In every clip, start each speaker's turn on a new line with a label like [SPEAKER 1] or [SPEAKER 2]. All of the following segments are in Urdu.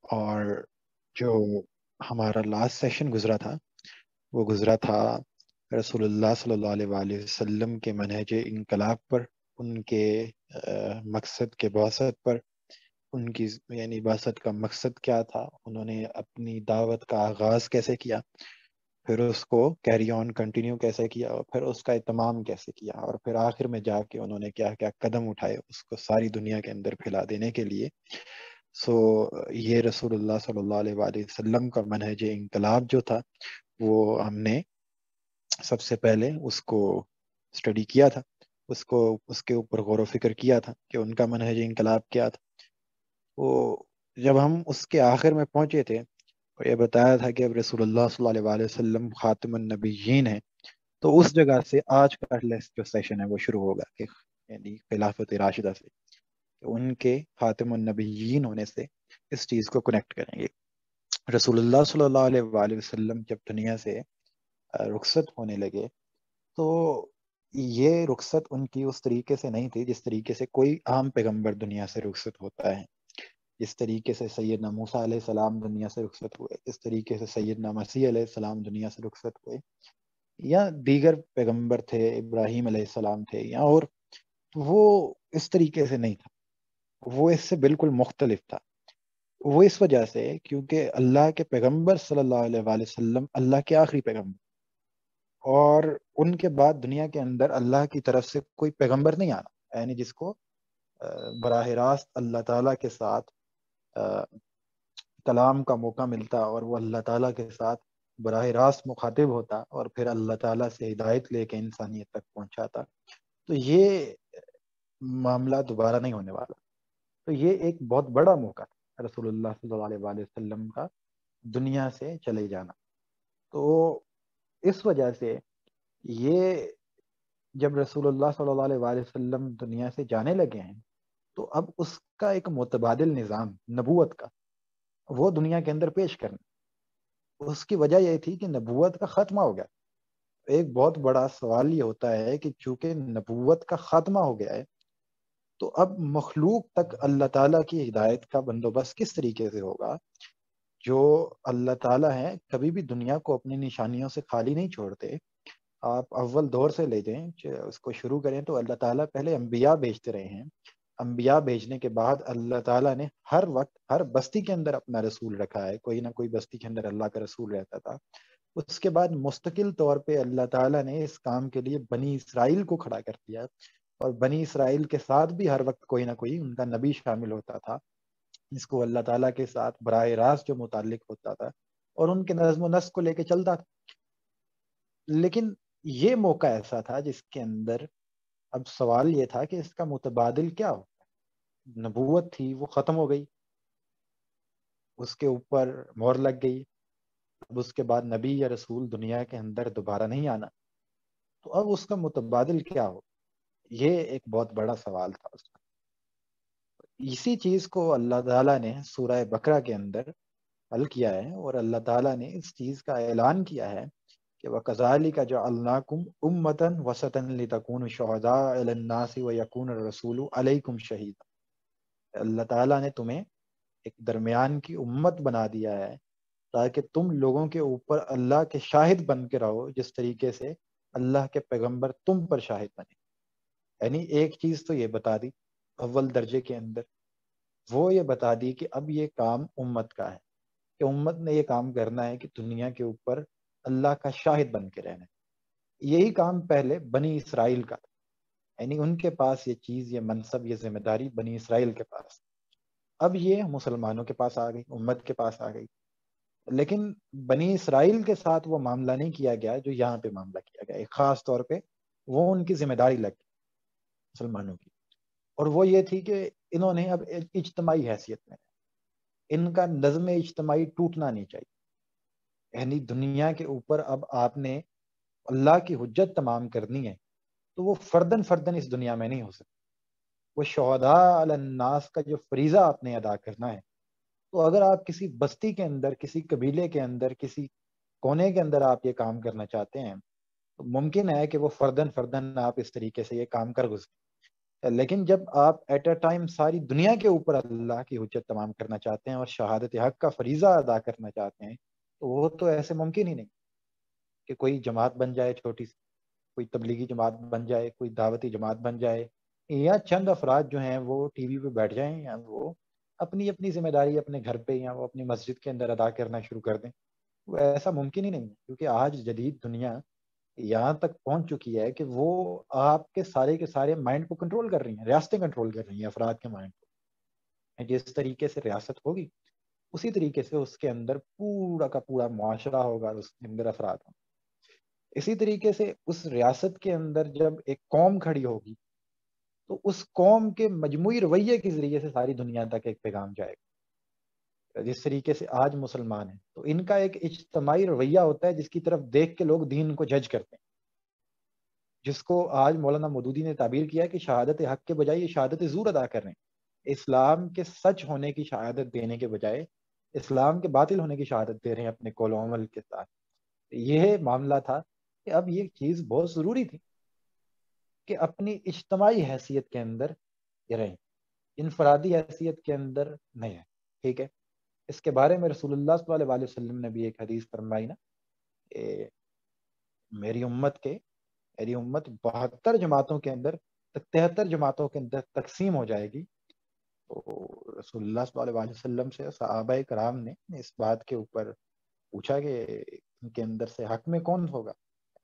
[SPEAKER 1] اور جو ہمارا لاسٹ سیشن گزرا تھا وہ گزرا تھا رسول اللہ صلی اللہ علیہ وآلہ وسلم کے منہج انقلاب پر، ان کے مقصد کے بعثت پر، ان کی یعنی بعثت کا مقصد کیا تھا، انہوں نے اپنی دعوت کا آغاز کیسے کیا، پھر اس کو کیری آن کنٹینیو کیسے کیا، اور پھر اس کا اہتمام کیسے کیا، اور پھر آخر میں جا کے انہوں نے کیا کیا قدم اٹھائے اس کو ساری دنیا کے اندر پھیلا دینے کے لیے۔ سو یہ رسول اللہ صلی اللہ علیہ وآلہ وسلم کا منہج انقلاب جو تھا وہ ہم نے سب سے پہلے اس کو اسٹڈی کیا تھا، اس کے اوپر غور و فکر کیا تھا کہ ان کا منہج انقلاب کیا تھا۔ وہ جب ہم اس کے آخر میں پہنچے تھے اور یہ بتایا تھا کہ اب رسول اللہ صلی اللہ علیہ وآلہ وسلم خاتم النبیین ہیں، تو اس جگہ سے آج کا جو سیشن ہے وہ شروع ہوگا کہ یعنی خلافت راشدہ سے، کہ ان کے خاتم النبیین ہونے سے اس چیز کو کنیکٹ کریں گے۔ رسول اللہ صلی اللہ علیہ وآلہ وسلم جب دنیا سے رخصت ہونے لگے تو یہ رخصت ان کی اس طریقے سے نہیں تھی جس طریقے سے کوئی عام پیغمبر دنیا سے رخصت ہوتا ہے، جس طریقے سے سیدنا موسیٰ علیہ السلام دنیا سے رخصت ہوئے، جس طریقے سے سیدنا مسیح علیہ السلام دنیا سے رخصت ہوئے، یا دیگر پیغمبر تھے، ابراہیم علیہ السلام تھے یا اور، وہ اس طریقے سے نہیں تھا، وہ اس سے بالکل مختلف تھا۔ وہ اس وجہ سے کیونکہ اللہ کے پیغمبر صلی اللہ علیہ وآلہ وسلم اللہ کے آخری پیغمبر، اور ان کے بعد دنیا کے اندر اللہ کی طرف سے کوئی پیغمبر نہیں آنا، یعنی جس کو براہ راست اللہ تعالیٰ کے ساتھ کلام کا موقع ملتا اور وہ اللہ تعالیٰ کے ساتھ براہ راست مخاطب ہوتا اور پھر اللہ تعالیٰ سے ہدایت لے کے انسانیت تک پہنچاتا، تو یہ معاملہ دوبارہ نہیں ہونے والا۔ تو یہ ایک بہت بڑا موقع تھا رسول اللہ صلی اللہ علیہ وآلہ وسلم کا دنیا سے چلے جانا۔ تو اس وجہ سے یہ جب رسول اللہ صلی اللہ علیہ وآلہ وسلم دنیا سے جانے لگے ہیں تو اب اس کا ایک متبادل نظام نبوت کا وہ دنیا کے اندر پیش کرنا۔ اس کی وجہ یہ تھی کہ نبوت کا خاتمہ ہو گیا۔ ایک بہت بڑا سوال یہ ہوتا ہے کہ چونکہ نبوت کا خاتمہ ہو گیا ہے تو اب مخلوق تک اللہ تعالیٰ کی ہدایت کا بندوبست کس طریقے سے ہوگا۔ جو اللہ تعالیٰ ہیں کبھی بھی دنیا کو اپنی نشانیوں سے خالی نہیں چھوڑتے۔ آپ اول دور سے لے جائیں اس کو شروع کریں تو اللہ تعالیٰ پہلے انبیاء بھیجتے رہے ہیں، انبیاء بھیجنے کے بعد اللہ تعالیٰ نے ہر وقت ہر بستی کے اندر اپنا رسول رکھا ہے، کوئی نہ کوئی بستی کے اندر اللہ کا رسول رہتا تھا۔ اس کے بعد مستقل طور پہ اللہ تعالیٰ نے اس کام کے لیے بنی اسرائیل کو کھڑا کر دیا، اور بنی اسرائیل کے ساتھ بھی ہر وقت کوئی نہ کوئی ان کا نبی شامل ہوتا تھا جس کو اللہ تعالیٰ کے ساتھ براہ راست جو متعلق ہوتا تھا اور ان کے نظم و نسق کو لے کے چلتا تھا۔ لیکن یہ موقع ایسا تھا جس کے اندر اب سوال یہ تھا کہ اس کا متبادل کیا ہو۔ نبوت تھی وہ ختم ہو گئی، اس کے اوپر مہر لگ گئی، اب اس کے بعد نبی یا رسول دنیا کے اندر دوبارہ نہیں آنا، تو اب اس کا متبادل کیا ہو، یہ ایک بہت بڑا سوال تھا اس کا۔ اسی چیز کو اللہ تعالیٰ نے سورہ بقرہ کے اندر حل کیا ہے، اور اللہ تعالیٰ نے اس چیز کا اعلان کیا ہے کہ وَكَذَلِكَ جَعَلْنَاكُمْ أُمَّةً وَسَطًا لِتَكُونُوا شُهَدَاءَ عَلَى النَّاسِ وَيَكُونَ الرَّسُولُ عَلَيْكُمْ شَهِيدًا۔ اللہ تعالیٰ نے تمہیں ایک درمیان کی امت بنا دیا ہے تاکہ تم لوگوں کے اوپر اللہ کے شاہد بن کے رہو، جس طریقے سے اللہ کے پیغمبر تم پر شاہد بنے۔ یعنی ایک چیز تو یہ بتا دی اول درجے کے اندر، وہ یہ بتا دی کہ اب یہ کام امت کا ہے، کہ امت نے یہ کام کرنا ہے کہ دنیا کے اوپر اللہ کا شاہد بن کے رہنا ہے۔ یہی کام پہلے بنی اسرائیل کا تھا، یعنی ان کے پاس یہ چیز، یہ منصب، یہ ذمہ داری بنی اسرائیل کے پاس، اب یہ مسلمانوں کے پاس آ گئی، امت کے پاس آ گئی۔ لیکن بنی اسرائیل کے ساتھ وہ معاملہ نہیں کیا گیا جو یہاں پہ معاملہ کیا گیا، ایک خاص طور پہ وہ ان کی ذمہ داری لگ گئی مسلمانوں کی، اور وہ یہ تھی کہ انہوں نے اب اجتماعی حیثیت میں ان کا نظم اجتماعی ٹوٹنا نہیں چاہیے، یعنی دنیا کے اوپر اب آپ نے اللہ کی حجت تمام کرنی ہے تو وہ فردن فردن اس دنیا میں نہیں ہو سکتی، وہ شہداء علی الناس کا جو فریضہ آپ نے ادا کرنا ہے، تو اگر آپ کسی بستی کے اندر، کسی قبیلے کے اندر، کسی کونے کے اندر آپ یہ کام کرنا چاہتے ہیں تو ممکن ہے کہ وہ فردن فردن آپ اس طریقے سے یہ کام کر گزریں، لیکن جب آپ ایٹ اے ٹائم ساری دنیا کے اوپر اللہ کی حجت تمام کرنا چاہتے ہیں اور شہادت حق کا فریضہ ادا کرنا چاہتے ہیں تو وہ تو ایسے ممکن ہی نہیں کہ کوئی جماعت بن جائے چھوٹی سی، کوئی تبلیغی جماعت بن جائے، کوئی دعوتی جماعت بن جائے، یا چند افراد جو ہیں وہ ٹی وی پہ بیٹھ جائیں یا وہ اپنی اپنی ذمہ داری اپنے گھر پہ یا وہ اپنی مسجد کے اندر ادا کرنا شروع کر دیں۔ وہ ایسا ممکن ہی نہیں ہے، کیونکہ آج جدید دنیا یہاں تک پہنچ چکی ہے کہ وہ آپ کے سارے مائنڈ کو کنٹرول کر رہی ہیں، ریاستیں کنٹرول کر رہی ہیں افراد کے مائنڈ کو۔ جس طریقے سے ریاست ہوگی اسی طریقے سے اس کے اندر پورا کا پورا معاشرہ ہوگا، اس کے اندر افراد ہوں۔ اسی طریقے سے اس ریاست کے اندر جب ایک قوم کھڑی ہوگی تو اس قوم کے مجموعی رویے کے ذریعے سے ساری دنیا تک ایک پیغام جائے گا۔ جس طریقے سے آج مسلمان ہیں تو ان کا ایک اجتماعی رویہ ہوتا ہے جس کی طرف دیکھ کے لوگ دین کو جج کرتے ہیں، جس کو آج مولانا مودودی نے تعبیر کیا کہ شہادت حق کے بجائے یہ شہادت زور ادا کر رہے ہیں، اسلام کے سچ ہونے کی شہادت دینے کے بجائے اسلام کے باطل ہونے کی شہادت دے رہے ہیں اپنے قول و عمل کے ساتھ۔ یہ معاملہ تھا کہ اب یہ چیز بہت ضروری تھی کہ اپنی اجتماعی حیثیت کے اندر یہ رہیں، انفرادی حیثیت کے اندر نہیں ہے، ٹھیک ہے۔ اس کے بارے میں رسول اللہ صلی اللہ علیہ وسلم نے بھی ایک حدیث فرمائی نا کہ میری امت کے میری امت 72 جماعتوں کے اندر 73 جماعتوں کے اندر تقسیم ہو جائے گی۔ تو رسول اللہ صلی اللہ علیہ وسلم سے صحابہ کرام نے اس بات کے اوپر پوچھا کہ ان کے اندر سے حق میں کون ہوگا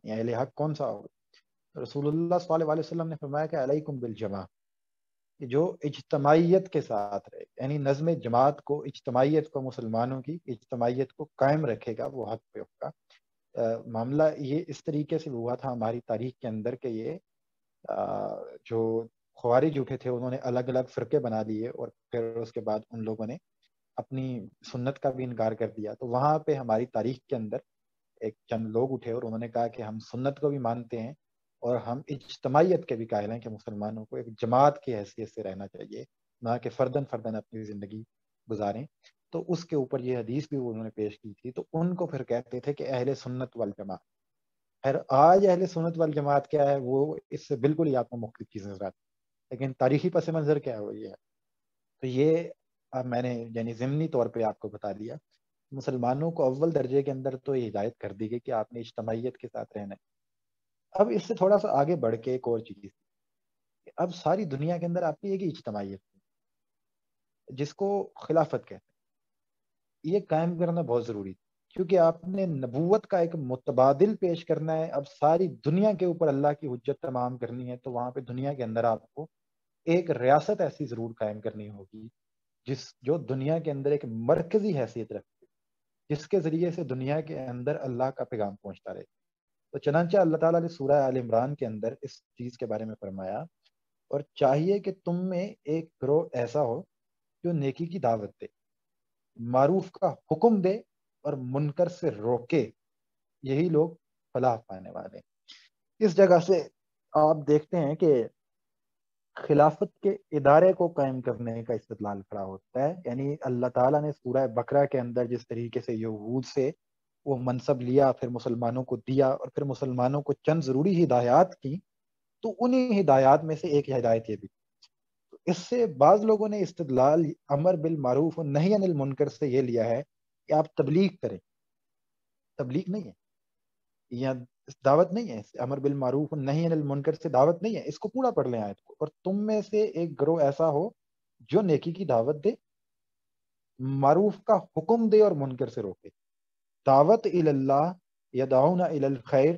[SPEAKER 1] یا اہل حق کون سا ہوگا؟ رسول اللہ صلی اللہ علیہ وسلم نے فرمایا کہ علیکم بالجماع، کہ جو اجتماعیت کے ساتھ رہے، یعنی نظم جماعت کو، اجتماعیت کو، مسلمانوں کی اجتماعیت کو قائم رکھے گا وہ حق پہ ہوگا۔ معاملہ یہ اس طریقے سے ہوا تھا ہماری تاریخ کے اندر کہ یہ جو خوارج اٹھے تھے انہوں نے الگ الگ فرقے بنا لیے اور پھر اس کے بعد ان لوگوں نے اپنی سنت کا بھی انکار کر دیا۔ تو وہاں پہ ہماری تاریخ کے اندر ایک چند لوگ اٹھے اور انہوں نے کہا کہ ہم سنت کو بھی مانتے ہیں اور ہم اجتماعیت کے بھی قائل ہیں کہ مسلمانوں کو ایک جماعت کی حیثیت سے رہنا چاہیے، نہ کہ فردن فردن اپنی زندگی گزاریں۔ تو اس کے اوپر یہ حدیث بھی انہوں نے پیش کی تھی، تو ان کو پھر کہتے تھے کہ اہل سنت والجماعت۔ خیر آج اہل سنت والجماعت کیا ہے وہ اس سے بالکل ہی آپ کو مختلف چیزیں نظر آتی، لیکن تاریخی پس منظر کیا ہے وہ یہ ہے۔ تو یہ اب میں نے یعنی ضمنی طور پہ آپ کو بتا دیا، مسلمانوں کو اول درجے کے اندر تو یہ ہدایت کر دی گئی کہ آپ نے اجتماعیت کے ساتھ رہنا ہے۔ اب اس سے تھوڑا سا آگے بڑھ کے ایک اور چیز کہ اب ساری دنیا کے اندر آپ کی ایک اجتماعیت جس کو خلافت کہتے ہیں، یہ قائم کرنا بہت ضروری ہے، کیونکہ آپ نے نبوت کا ایک متبادل پیش کرنا ہے۔ اب ساری دنیا کے اوپر اللہ کی حجت تمام کرنی ہے تو وہاں پہ دنیا کے اندر آپ کو ایک ریاست ایسی ضرور قائم کرنی ہوگی جو دنیا کے اندر ایک مرکزی حیثیت رکھتی ہے، جس کے ذریعے سے دنیا کے اندر اللہ کا پیغام پہنچتا رہے۔ تو چنانچہ اللہ تعالیٰ نے سورہ آل عمران کے اندر اس چیز کے بارے میں فرمایا، اور چاہیے کہ تم میں ایک گروہ ایسا ہو جو نیکی کی دعوت دے، معروف کا حکم دے اور منکر سے روکے، یہی لوگ فلاح پانے والے ہیں۔ اس جگہ سے آپ دیکھتے ہیں کہ خلافت کے ادارے کو قائم کرنے کا استدلال کھڑا ہوتا ہے، یعنی اللہ تعالیٰ نے سورہ بقرہ کے اندر جس طریقے سے یہود سے وہ منصب لیا، پھر مسلمانوں کو دیا، اور پھر مسلمانوں کو چند ضروری ہدایات کی، تو انہی ہدایات میں سے ایک ہدایت یہ بھی۔ تو اس سے بعض لوگوں نے استدلال امر بالمعروف و نہی عن المنکر سے یہ لیا ہے کہ آپ تبلیغ کریں۔ تبلیغ نہیں ہے یا دعوت نہیں ہے، امر بالمعروف و نہی عن المنکر سے دعوت نہیں ہے، اس کو پورا پڑھ لیں آیت کو، اور تم میں سے ایک گروہ ایسا ہو جو نیکی کی دعوت دے، معروف کا حکم دے اور منکر سے روکے۔ دعوت اللہ یدعون الی الخیر،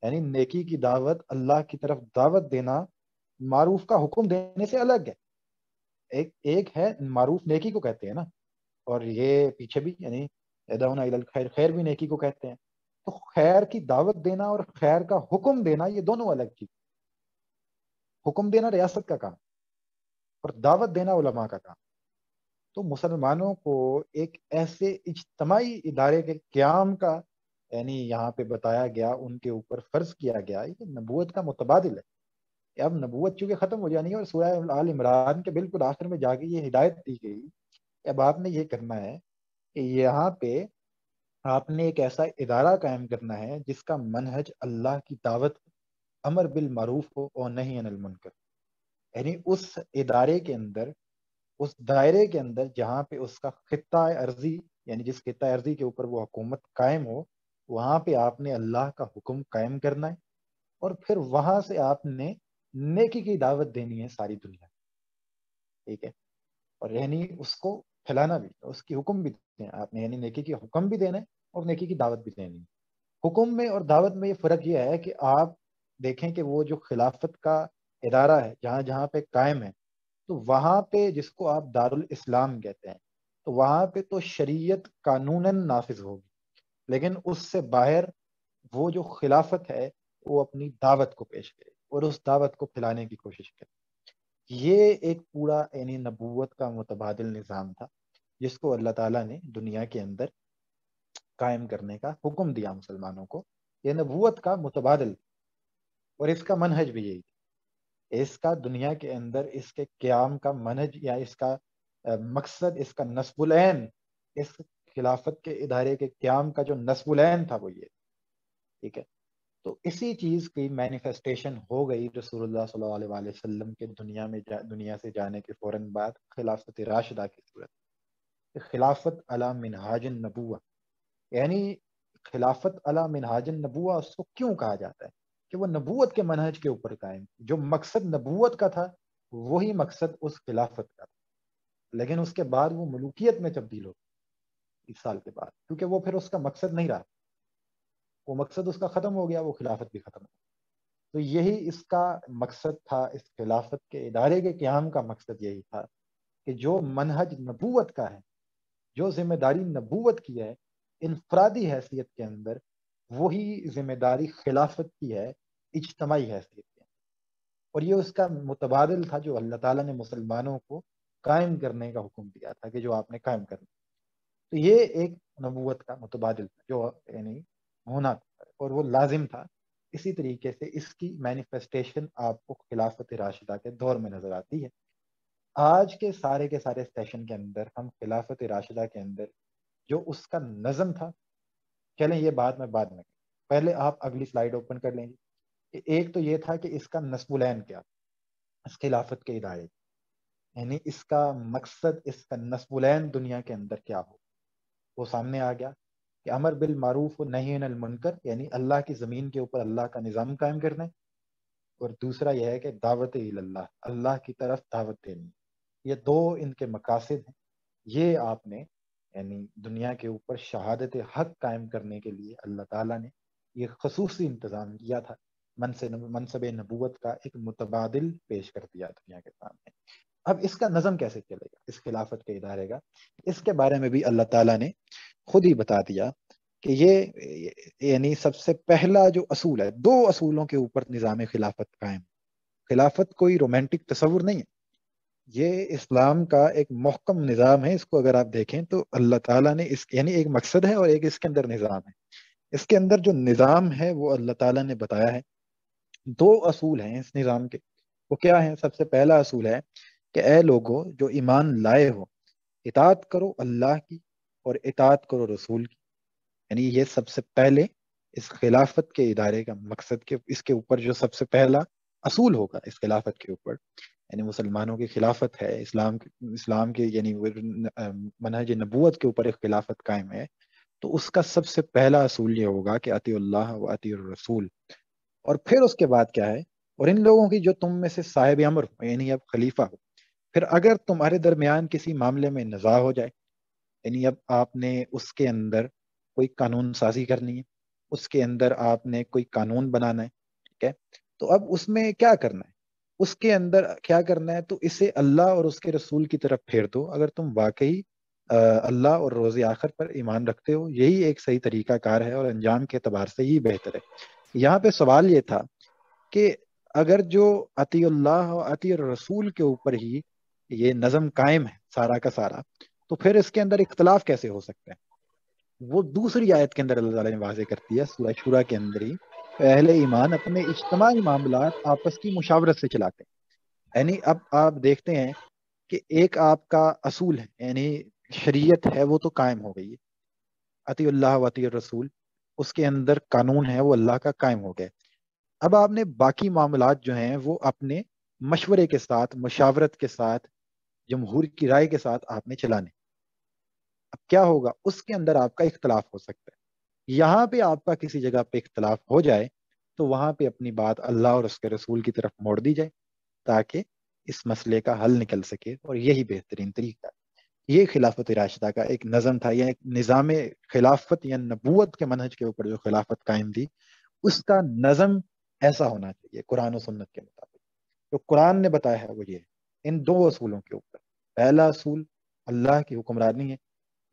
[SPEAKER 1] یعنی نیکی کی دعوت، اللہ کی طرف دعوت دینا معروف کا حکم دینے سے الگ ہے۔ ایک ہے معروف نیکی کو کہتے ہیں نا، اور یہ پیچھے بھی یعنی یدعون الی الخیر، خیر بھی نیکی کو کہتے ہیں۔ تو خیر کی دعوت دینا اور خیر کا حکم دینا یہ دونوں الگ چیز۔ حکم دینا ریاست کا کام اور دعوت دینا علماء کا کام۔ تو مسلمانوں کو ایک ایسے اجتماعی ادارے کے قیام کا یعنی یہاں پہ بتایا گیا، ان کے اوپر فرض کیا گیا، یہ نبوت کا متبادل ہے کہ اب نبوت چونکہ ختم ہو جانی ہے، اور سورہ آل عمران کے بالکل آخر میں جا کے یہ ہدایت دی گئی کہ اب آپ نے یہ کرنا ہے کہ یہاں پہ آپ نے ایک ایسا ادارہ قائم کرنا ہے جس کا منہج اللہ کی دعوت، امر بالمعروف ہو اور نہی عن المنکر۔ یعنی اس ادارے کے اندر، اس دائرے کے اندر جہاں پہ اس کا خطہ ارضی، یعنی جس خطہ ارضی کے اوپر وہ حکومت قائم ہو، وہاں پہ آپ نے اللہ کا حکم قائم کرنا ہے، اور پھر وہاں سے آپ نے نیکی کی دعوت دینی ہے ساری دنیا، ٹھیک ہے؟ اور یعنی اس کو پھیلانا بھی، اس کی حکم بھی دینا ہے آپ نے، یعنی نیکی کی حکم بھی دینا ہے اور نیکی کی دعوت بھی دینی ہے۔ حکم میں اور دعوت میں یہ فرق یہ ہے کہ آپ دیکھیں کہ وہ جو خلافت کا ادارہ ہے جہاں جہاں پہ قائم ہے، تو وہاں پہ جس کو آپ دارالاسلام کہتے ہیں، تو وہاں پہ تو شریعت قانوناً نافذ ہوگی، لیکن اس سے باہر وہ جو خلافت ہے وہ اپنی دعوت کو پیش کرے اور اس دعوت کو پھیلانے کی کوشش کرے۔ یہ ایک پورا یعنی نبوت کا متبادل نظام تھا جس کو اللہ تعالیٰ نے دنیا کے اندر قائم کرنے کا حکم دیا مسلمانوں کو۔ یہ نبوت کا متبادل، اور اس کا منہج بھی یہی ہے، اس کا دنیا کے اندر اس کے قیام کا منہج یا اس کا مقصد، اس کا نصب العین، اس خلافت کے ادارے کے قیام کا جو نصب العین تھا وہ یہ، ٹھیک ہے؟ تو اسی چیز کی مینیفیسٹیشن ہو گئی رسول اللہ صلی اللہ علیہ وآلہ وسلم کے دنیا سے جانے کے فوراً بعد خلافت راشدہ کی صورت، کہ خلافت علی منہاج النبوہ، یعنی خلافت علی منہاج النبوہ اس کو کیوں کہا جاتا ہے؟ کہ وہ نبوت کے منہج کے اوپر قائم، جو مقصد نبوت کا تھا وہی مقصد اس خلافت کا تھا، لیکن اس کے بعد وہ ملوکیت میں تبدیل ہو 20 سال کے بعد، کیونکہ وہ پھر اس کا مقصد نہیں رہا، وہ مقصد اس کا ختم ہو گیا، وہ خلافت بھی ختم ہو گیا۔ تو یہی اس کا مقصد تھا، اس خلافت کے ادارے کے قیام کا مقصد یہی تھا کہ جو منہج نبوت کا ہے، جو ذمہ داری نبوت کی ہے انفرادی حیثیت کے اندر، وہی ذمہ داری خلافت کی ہے اجتماعی حیثیت کے اندر، اور یہ اس کا متبادل تھا جو اللہ تعالیٰ نے مسلمانوں کو قائم کرنے کا حکم دیا تھا کہ جو آپ نے قائم کرنا۔ تو یہ ایک نبوت کا متبادل تھا جو یعنی ہونا تھا اور وہ لازم تھا۔ اسی طریقے سے اس کی مینیفیسٹیشن آپ کو خلافت راشدہ کے دور میں نظر آتی ہے۔ آج کے سارے سیشن کے اندر ہم خلافت راشدہ کے اندر جو اس کا نظم تھا، چلیں یہ بات میں بعد میں، پہلے آپ اگلی سلائیڈ اوپن کر لیں گے کہ ایک تو یہ تھا کہ اس کا نصب العین کیا، اس خلافت کے ادارے، یعنی اس کا مقصد، اس کا نصب العین دنیا کے اندر کیا ہو، وہ سامنے آ گیا کہ امر بالمعروف و نہی عن المنکر، یعنی اللہ کی زمین کے اوپر اللہ کا نظام قائم کرنا ہے، اور دوسرا یہ ہے کہ دعوت اللہ، اللہ کی طرف دعوت دینی۔ یہ دو ان کے مقاصد ہیں۔ یہ آپ نے یعنی دنیا کے اوپر شہادت حق قائم کرنے کے لیے اللہ تعالیٰ نے یہ خصوصی انتظام کیا تھا، منصب نبوت کا ایک متبادل پیش کر دیا دنیا کے سامنے۔ اب اس کا نظم کیسے چلے گا اس خلافت کے ادارے کا، اس کے بارے میں بھی اللہ تعالیٰ نے خود ہی بتا دیا کہ یہ یعنی سب سے پہلا جو اصول ہے، دو اصولوں کے اوپر نظام خلافت قائم۔ خلافت کوئی رومانٹک تصور نہیں ہے، یہ اسلام کا ایک محکم نظام ہے۔ اس کو اگر آپ دیکھیں تو اللہ تعالیٰ نے اس یعنی ایک مقصد ہے اور ایک اس کے اندر نظام ہے۔ اس کے اندر جو نظام ہے وہ اللہ تعالیٰ نے بتایا ہے۔ دو اصول ہیں اس نظام کے، وہ کیا ہیں؟ سب سے پہلا اصول ہے کہ اے لوگو جو ایمان لائے ہو، اطاعت کرو اللہ کی اور اطاعت کرو رسول کی۔ یعنی یہ سب سے پہلے اس خلافت کے ادارے کا مقصد، کے اس کے اوپر جو سب سے پہلا اصول ہوگا اس خلافت کے اوپر، یعنی مسلمانوں کی خلافت ہے، اسلام کے یعنی منہج نبوت کے اوپر ایک خلافت قائم ہے، تو اس کا سب سے پہلا اصول یہ ہوگا کہ اطیع اللہ و اطیع الرسول۔ اور پھر اس کے بعد کیا ہے؟ اور ان لوگوں کی جو تم میں سے صاحب امر ہو، یعنی اب خلیفہ ہو، پھر اگر تمہارے درمیان کسی معاملے میں نزاع ہو جائے، یعنی اب آپ نے اس کے اندر کوئی قانون سازی کرنی ہے، اس کے اندر آپ نے کوئی قانون بنانا ہے، ٹھیک ہے؟ تو اب اس میں کیا کرنا ہے؟ اس کے اندر کیا کرنا ہے؟ تو اسے اللہ اور اس کے رسول کی طرف پھیر دو۔ اگر تم واقعی اللہ اور روز آخر پر ایمان رکھتے ہو، یہی ایک صحیح طریقہ کار ہے اور انجام کے اعتبار سے ہی بہتر ہے۔ یہاں پہ سوال یہ تھا کہ اگر جو اطیع اللہ اور اطیع الرسول کے اوپر ہی یہ نظم قائم ہے سارا کا سارا، تو پھر اس کے اندر اختلاف کیسے ہو سکتا ہے؟ وہ دوسری آیت کے اندر اللہ تعالیٰ نے واضح کرتی ہے، سورہ شورا کے اندر ہی، اہل ایمان اپنے اجتماعی معاملات آپس کی مشاورت سے چلاتے ہیں۔ یعنی اب آپ دیکھتے ہیں کہ ایک آپ کا اصول ہے، یعنی شریعت ہے، وہ تو قائم ہو گئی ہے، اطیع اللہ و اطیع الرسول، اس کے اندر قانون ہے وہ اللہ کا قائم ہو گیا۔ اب آپ نے باقی معاملات جو ہیں وہ اپنے مشورے کے ساتھ، مشاورت کے ساتھ، جمہور کی رائے کے ساتھ آپ نے چلانے. اب کیا ہوگا، اس کے اندر آپ کا اختلاف ہو سکتا ہے. یہاں پہ آپ کا کسی جگہ پہ اختلاف ہو جائے تو وہاں پہ اپنی بات اللہ اور اس کے رسول کی طرف موڑ دی جائے تاکہ اس مسئلے کا حل نکل سکے، اور یہی بہترین طریقہ ہے. یہ خلافت راشدہ کا ایک نظم تھا، یا ایک نظام خلافت یا نبوت کے منہج کے اوپر جو خلافت قائم تھی، اس کا نظم ایسا ہونا چاہیے قرآن و سنت کے مطابق. جو قرآن نے بتایا ہے وہ یہ ہے، ان دو اصولوں کے اوپر. پہلا اصول اللہ کی حکمرانی ہے،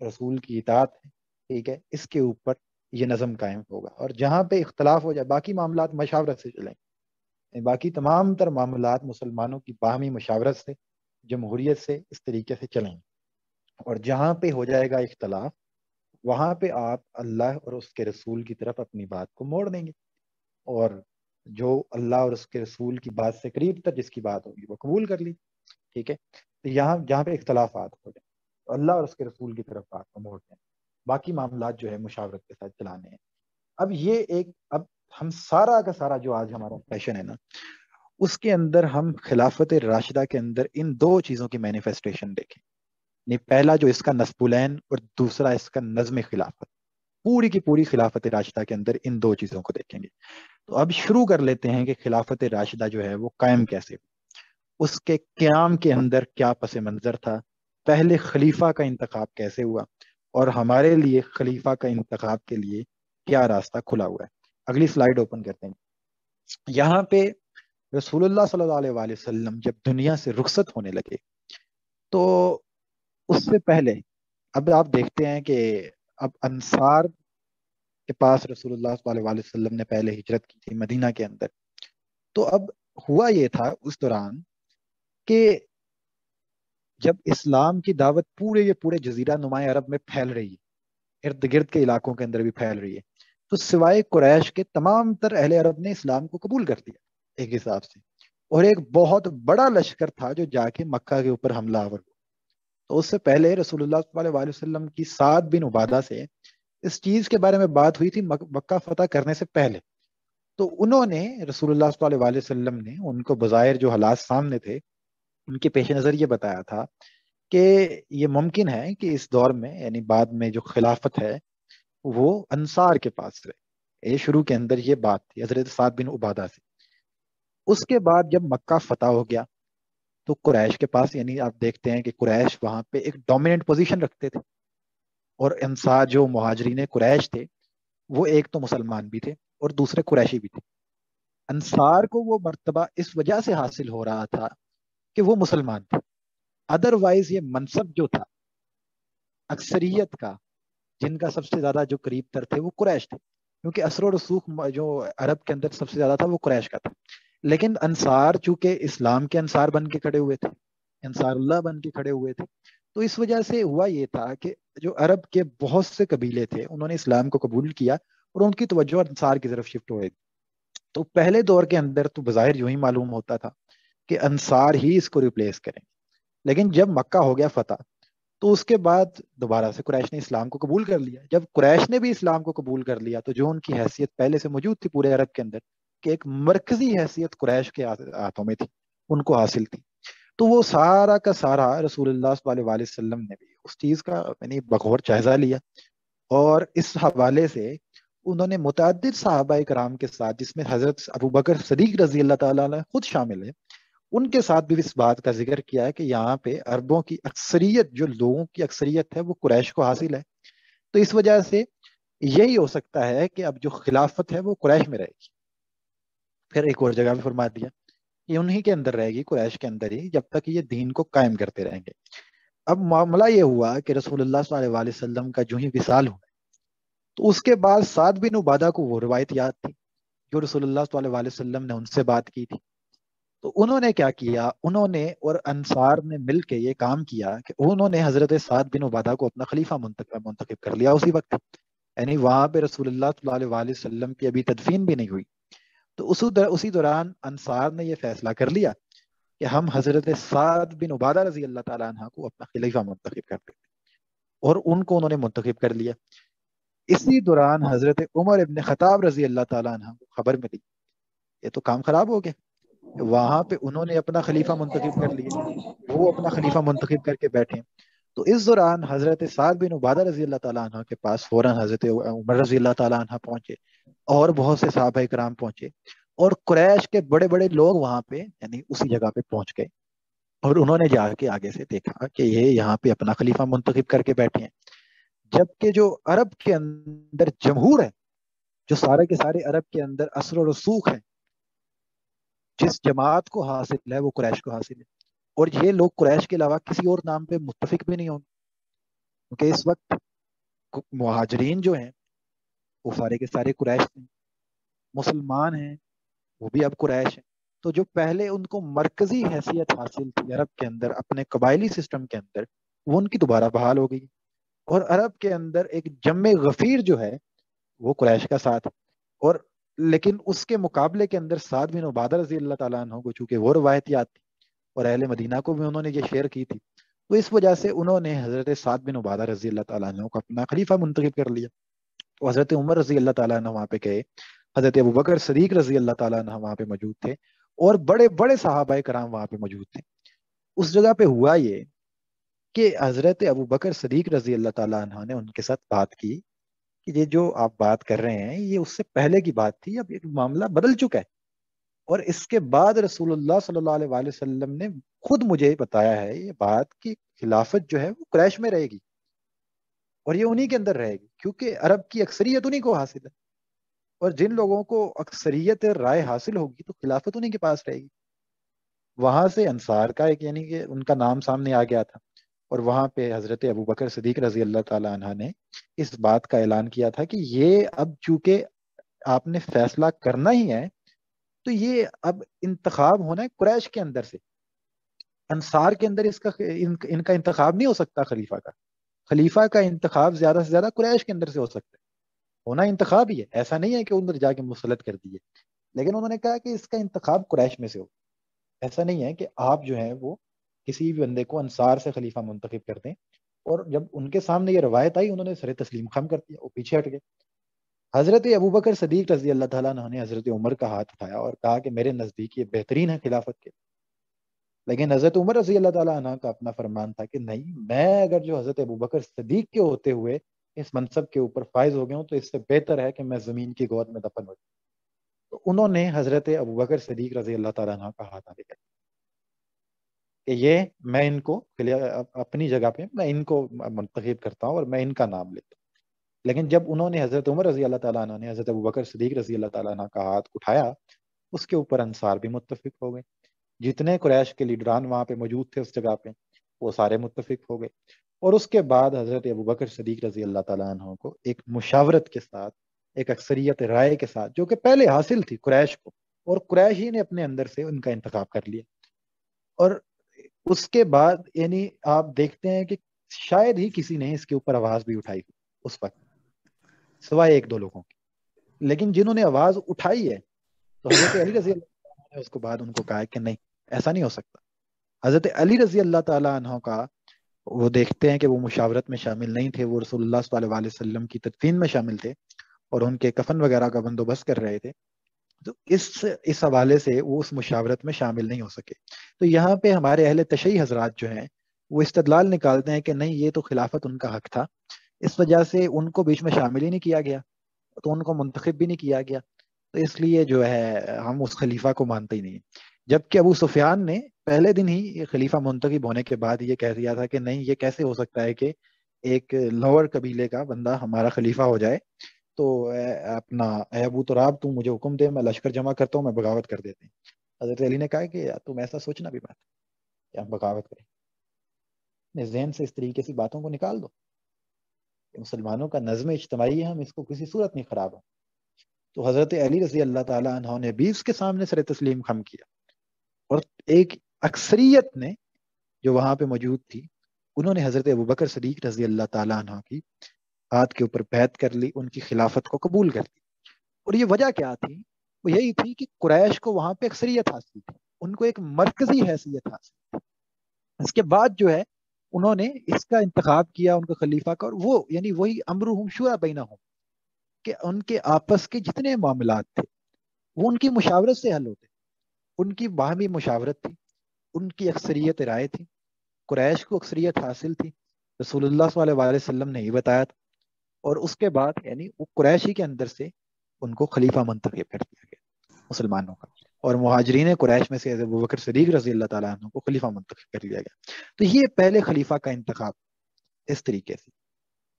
[SPEAKER 1] رسول کی اطاعت ہے، ٹھیک ہے، اس کے اوپر یہ نظم قائم ہوگا. اور جہاں پہ اختلاف ہو جائے، باقی معاملات مشاورت سے چلیں، باقی تمام تر معاملات مسلمانوں کی باہمی مشاورت سے، جمہوریت سے، اس طریقے سے چلیں. اور جہاں پہ ہو جائے گا اختلاف، وہاں پہ آپ اللہ اور اس کے رسول کی طرف اپنی بات کو موڑ دیں گے، اور جو اللہ اور اس کے رسول کی بات سے قریب تر جس کی بات ہوگی وہ قبول کر لی. ٹھیک ہے، تو یہاں جہاں پہ اختلافات ہو جائیں تو اللہ اور اس کے رسول کی طرف بات کو موڑ دیں، باقی معاملات جو ہے مشاورت کے ساتھ چلانے ہیں. اب ہم سارا کا سارا جو آج ہمارا سیشن ہے نا، اس کے اندر ہم خلافت راشدہ کے اندر ان دو چیزوں کی مینیفیسٹیشن دیکھیں. پہلا جو اس کا نصب العین، اور دوسرا اس کا نظم خلافت. پوری کی پوری خلافت راشدہ کے اندر ان دو چیزوں کو دیکھیں گے. تو اب شروع کر لیتے ہیں کہ خلافت راشدہ جو ہے وہ قائم کیسے ہوئی، اس کے قیام کے اندر کیا پس منظر تھا، پہلے خلیفہ کا انتخاب کیسے ہوا، اور ہمارے لیے خلیفہ کا انتخاب کے لیے کیا راستہ کھلا ہوا ہے. اگلی سلائیڈ اوپن کرتے ہیں. یہاں پہ رسول اللہ صلی اللہ علیہ وآلہ وسلم جب دنیا سے رخصت ہونے لگے تو اس سے پہلے اب آپ دیکھتے ہیں کہ اب انصار کے پاس رسول اللہ صلی اللہ علیہ وسلم نے پہلے ہجرت کی تھی مدینہ کے اندر. تو اب ہوا یہ تھا اس دوران کہ جب اسلام کی دعوت پورے کے پورے جزیرہ نمایاں عرب میں پھیل رہی ہے، ارد گرد کے علاقوں کے اندر بھی پھیل رہی ہے، تو سوائے قریش کے تمام تر اہل عرب نے اسلام کو قبول کر دیا ایک حساب سے. اور ایک بہت بڑا لشکر تھا جو جا کے مکہ کے اوپر حملہ آور ہوا. تو اس سے پہلے رسول اللہ صلی اللہ علیہ وسلم کی سعد بن عبادہ سے اس چیز کے بارے میں بات ہوئی تھی مکہ فتح کرنے سے پہلے. تو انہوں نے رسول اللہ صلی اللہ علیہ وسلم نے ان کو بظاہر جو حالات سامنے تھے ان کے پیش نظر یہ بتایا تھا کہ یہ ممکن ہے کہ اس دور میں، یعنی بعد میں جو خلافت ہے وہ انصار کے پاس رہے. یہ شروع کے اندر یہ بات تھی حضرت سعد بن عبادہ سے. اس کے بعد جب مکہ فتح ہو گیا تو قریش کے پاس، یعنی آپ دیکھتے ہیں کہ قریش وہاں پہ ایک ڈومیننٹ پوزیشن رکھتے تھے، اور انصار جو مہاجرین قریش تھے وہ ایک تو مسلمان بھی تھے اور دوسرے قریشی بھی تھے. انصار کو وہ مرتبہ اس وجہ سے حاصل ہو رہا تھا کہ وہ مسلمان تھے. ادروائز یہ منصب جو تھا اکثریت کا، جن کا سب سے زیادہ جو قریب تر تھے وہ قریش تھے، کیونکہ اثر و رسوخ جو عرب کے اندر سب سے زیادہ تھا وہ قریش کا تھا. لیکن انصار چونکہ اسلام کے انصار بن کے کھڑے ہوئے تھے، انصار اللہ بن کے کھڑے ہوئے تھے، تو اس وجہ سے ہوا یہ تھا کہ جو عرب کے بہت سے قبیلے تھے انہوں نے اسلام کو قبول کیا اور ان کی توجہ انصار کی طرف شفٹ ہوئے. تو پہلے دور کے اندر تو بظاہر یوں ہی معلوم ہوتا تھا کہ انصار ہی اس کو ریپلیس کریں. لیکن جب مکہ ہو گیا فتح تو اس کے بعد دوبارہ سے قریش نے اسلام کو قبول کر لیا. جب قریش نے بھی اسلام کو قبول کر لیا تو جو ان کی حیثیت پہلے سے موجود تھی پورے عرب کے اندر، کہ ایک مرکزی حیثیت قریش کے ہاتھوں میں تھی، ان کو حاصل تھی. تو وہ سارا کا سارا رسول اللہ صلی اللہ علیہ وسلم نے بھی اس چیز کا یعنی بغور جائزہ لیا، اور اس حوالے سے انہوں نے متعدد صحابہ کرام کے ساتھ، جس میں حضرت ابو بکر صدیق رضی اللہ تعالیٰ عنہ خود شامل ہے، ان کے ساتھ بھی اس بات کا ذکر کیا ہے کہ یہاں پہ عربوں کی اکثریت، جو لوگوں کی اکثریت ہے وہ قریش کو حاصل ہے. تو اس وجہ سے یہی ہو سکتا ہے کہ اب جو خلافت ہے وہ قریش میں رہے گی. پھر ایک اور جگہ بھی فرما دیا کہ انہی کے اندر رہے گی، قریش کے اندر ہی، جب تک یہ دین کو قائم کرتے رہیں گے. اب معاملہ یہ ہوا کہ رسول اللہ صلی اللہ علیہ وسلم کا جو ہی وصال ہوا تو اس کے بعد سعد بن عبادہ کو وہ روایت یاد تھی جو رسول اللہ صلی اللہ علیہ وسلم نے ان سے بات کی تھی. تو انہوں نے کیا کیا، انہوں نے اور انصار نے مل کے یہ کام کیا کہ انہوں نے حضرت سعد بن عبادہ کو اپنا خلیفہ منتخب کر لیا اسی وقت. یعنی وہاں پہ رسول اللہ صلی اللہ علیہ وسلم کی ابھی تدفین بھی نہیں ہوئی. تو اسی دوران انصار نے یہ فیصلہ کر لیا کہ ہم حضرت سعد بن عبادہ رضی اللہ تعالیٰ عنہ کو اپنا خلیفہ منتخب کر دیتے، اور ان کو انہوں نے منتخب کر لیا. اسی دوران حضرت عمر ابن خطاب رضی اللہ تعالیٰ عنہ کو خبر ملی یہ تو کام خراب ہو گیا. وہاں پہ انہوں نے اپنا خلیفہ منتخب کر لیے، وہ اپنا خلیفہ منتخب کر کے بیٹھے. تو اس دوران حضرت سعد بن عبادہ رضی اللہ تعالیٰ عنہ کے پاس فوراً حضرت عمر رضی اللہ تعالیٰ عنہ پہنچے، اور بہت سے صحابہ کرام پہنچے، اور قریش کے بڑے بڑے لوگ وہاں پہ یعنی اسی جگہ پہ پہنچ گئے، اور انہوں نے جا کے آگے سے دیکھا کہ یہ یہاں پہ اپنا خلیفہ منتخب کر کے بیٹھے ہیں. جبکہ جو عرب کے اندر جمہور ہے، جو سارے کے سارے عرب کے اندر اثر و رسوخ ہے، جس جماعت کو حاصل ہے وہ قریش کو حاصل ہے. اور یہ لوگ قریش کے علاوہ کسی اور نام پہ متفق بھی نہیں ہوں گے، کیونکہ اس وقت مہاجرین جو ہیں وہ سارے کے سارے قریش ہیں، مسلمان ہیں وہ بھی اب قریش ہیں. تو جو پہلے ان کو مرکزی حیثیت حاصل تھی عرب کے اندر اپنے قبائلی سسٹم کے اندر، وہ ان کی دوبارہ بحال ہو گئی، اور عرب کے اندر ایک جم غفیر جو ہے وہ قریش کا ساتھ ہے. اور لیکن اس کے مقابلے کے اندر سعد بن عبادہ رضی اللہ تعالیٰ عنہ کو چونکہ وہ روایت یاد تھی، اور اہل مدینہ کو بھی انہوں نے یہ شیئر کی تھی، تو اس وجہ سے انہوں نے حضرت سعد بن عبادہ رضی اللہ تعالیٰ عنہ کو اپنا خلیفہ منتخب کر لیا. تو حضرت عمر رضی اللہ تعالیٰ عنہ وہاں پہ گئے، حضرت ابوبکر صدیق رضی اللہ تعالیٰ عنہ وہاں پہ موجود تھے، اور بڑے بڑے صحابہ کرام وہاں پہ موجود تھے. اس جگہ پہ ہوا یہ کہ حضرت ابوبکر صدیق رضی اللہ تعالیٰ عنہ نے ان کے ساتھ بات کی کہ یہ جو آپ بات کر رہے ہیں یہ اس سے پہلے کی بات تھی، اب یہ معاملہ بدل چکا ہے، اور اس کے بعد رسول اللہ صلی اللہ علیہ وآلہ وسلم نے خود مجھے بتایا ہے یہ بات کہ خلافت جو ہے وہ قریش میں رہے گی، اور یہ انہی کے اندر رہے گی، کیونکہ عرب کی اکثریت انہی کو حاصل ہے، اور جن لوگوں کو اکثریت رائے حاصل ہوگی تو خلافت انہی کے پاس رہے گی. وہاں سے انصار کا ایک یعنی کہ ان کا نام سامنے آ گیا تھا، اور وہاں پہ حضرت ابوبکر صدیق رضی اللہ تعالیٰ عنہ نے اس بات کا اعلان کیا تھا کہ یہ اب چونکہ آپ نے فیصلہ کرنا ہی ہے تو یہ اب انتخاب ہونا ہے قریش کے اندر سے، انصار کے اندر اس کا ان کا انتخاب نہیں ہو سکتا. خلیفہ کا انتخاب زیادہ سے زیادہ قریش کے اندر سے ہو سکتا ہے، ہونا انتخاب ہی ہے، ایسا نہیں ہے کہ اندر جا کے مسلط کر دیے. لیکن انہوں نے کہا کہ اس کا انتخاب قریش میں سے ہو، ایسا نہیں ہے کہ آپ جو ہیں وہ کسی بھی بندے کو انصار سے خلیفہ منتخب کر دیں. اور جب ان کے سامنے یہ روایت آئی انہوں نے سر تسلیم خم کر دیا، وہ پیچھے ہٹ گئے. حضرت ابوبکر صدیق رضی اللہ تعالیٰ عنہ نے حضرت عمر کا ہاتھ اٹھایا اور کہا کہ میرے نزدیک یہ بہترین ہے خلافت کے. لیکن حضرت عمر رضی اللہ تعالیٰ عنہ کا اپنا فرمان تھا کہ نہیں، میں اگر جو حضرت ابوبکر صدیق کے ہوتے ہوئے اس منصب کے اوپر فائز ہو گیا ہوں تو اس سے بہتر ہے کہ میں زمین کی گود میں دفن ہو جاؤں. تو انہوں نے حضرت ابوبکر صدیق رضی اللہ تعالیٰ عنہ کا ہاتھ آگے کر دیا کہ یہ میں ان کو اپنی جگہ پہ میں ان کو منتخب کرتا ہوں اور میں ان کا نام لیتا ہوں. لیکن جب انہوں نے حضرت عمر رضی اللہ تعالیٰ عنہ نے حضرت ابوبکر صدیق رضی اللہ تعالیٰ عنہ کا ہاتھ اٹھایا، اس کے اوپر انصار بھی متفق ہو گئے. جتنے قریش کے لیڈران وہاں پہ موجود تھے اس جگہ پہ وہ سارے متفق ہو گئے. اور اس کے بعد حضرت ابوبکر صدیق رضی اللہ تعالیٰ عنہ کو ایک مشاورت کے ساتھ، ایک اکثریت رائے کے ساتھ جو کہ پہلے حاصل تھی قریش کو، اور قریش ہی نے اپنے اندر سے ان کا انتخاب کر لیا. اور اس کے بعد یعنی آپ دیکھتے ہیں کہ شاید ہی کسی نے اس کے اوپر آواز بھی اٹھائی اس وقت سوائے ایک دو لوگوں کی. لیکن جنہوں نے آواز اٹھائی ہے تو حضرت علی رضی اللہ عنہ نے اس کو بعد ان کو کہا کہ نہیں، ایسا نہیں ہو سکتا. حضرت علی رضی اللہ تعالیٰ عنہ کا وہ دیکھتے ہیں کہ وہ مشاورت میں شامل نہیں تھے، وہ رسول اللہ صلی اللہ علیہ وسلم کی تدفین میں شامل تھے اور ان کے کفن وغیرہ کا بندوبست کر رہے تھے. تو اس حوالے سے وہ اس مشاورت میں شامل نہیں ہو سکے. تو یہاں پہ ہمارے اہل تشیع حضرات جو ہیں وہ استدلال نکالتے ہیں کہ نہیں، یہ تو خلافت ان کا حق تھا، اس وجہ سے ان کو بیچ میں شامل ہی نہیں کیا گیا، تو ان کو منتخب بھی نہیں کیا گیا، تو اس لیے جو ہے ہم اس خلیفہ کو مانتے ہی نہیں. جبکہ ابو سفیان نے پہلے دن ہی خلیفہ منتخب ہونے کے بعد یہ کہہ دیا تھا کہ نہیں، یہ کیسے ہو سکتا ہے کہ ایک لوور قبیلے کا بندہ ہمارا خلیفہ ہو جائے. تو اپنا اے ابو تراب تم مجھے حکم دے، میں لشکر جمع کرتا ہوں، میں بغاوت کر دیتے ہیں. حضرت علی نے کہا کہ تم ایسا سوچنا بھی بات کہ ہم بغاوت کریں، اپنے ذہن سے اس طریقے سے باتوں کو نکال دو کہ مسلمانوں کا نظم اجتماعی ہے، ہم اس کو کسی صورت نہیں خراب ہو. تو حضرت علی رضی اللہ تعالیٰ عنہ نے بھی اس کے سامنے سر تسلیم خم کیا، اور ایک اکثریت نے جو وہاں پہ موجود تھی انہوں نے حضرت ابوبکر صدیق رضی اللہ تعالیٰ عنہ کی ہاتھ کے اوپر بیعت کر لی، ان کی خلافت کو قبول کر لی. اور یہ وجہ کیا تھی؟ وہ یہی تھی کہ قریش کو وہاں پہ اکثریت حاصل تھی، ان کو ایک مرکزی حیثیت حاصل تھی. اس کے بعد جو ہے انہوں نے اس کا انتخاب کیا ان کا خلیفہ کا، اور وہ یعنی وہی امرہم شورا بینہم، کہ ان کے آپس کے جتنے معاملات تھے وہ ان کی مشاورت سے حل ہوتے. ان کی باہمی مشاورت تھی، ان کی اکثریت رائے تھی، قریش کو اکثریت حاصل تھی، رسول اللہ صلی اللہ علیہ وسلم نے یہ بتایا تھا، اور اس کے بعد یعنی وہ قریشی کے اندر سے ان کو خلیفہ منتخب کر دیا گیا مسلمانوں کا، اور مہاجرین قریش میں سے ابو بکر صدیق رضی اللہ تعالیٰ عنہ کو خلیفہ منتخب کر دیا گیا۔ تو یہ پہلے خلیفہ کا انتخاب اس طریقے سے۔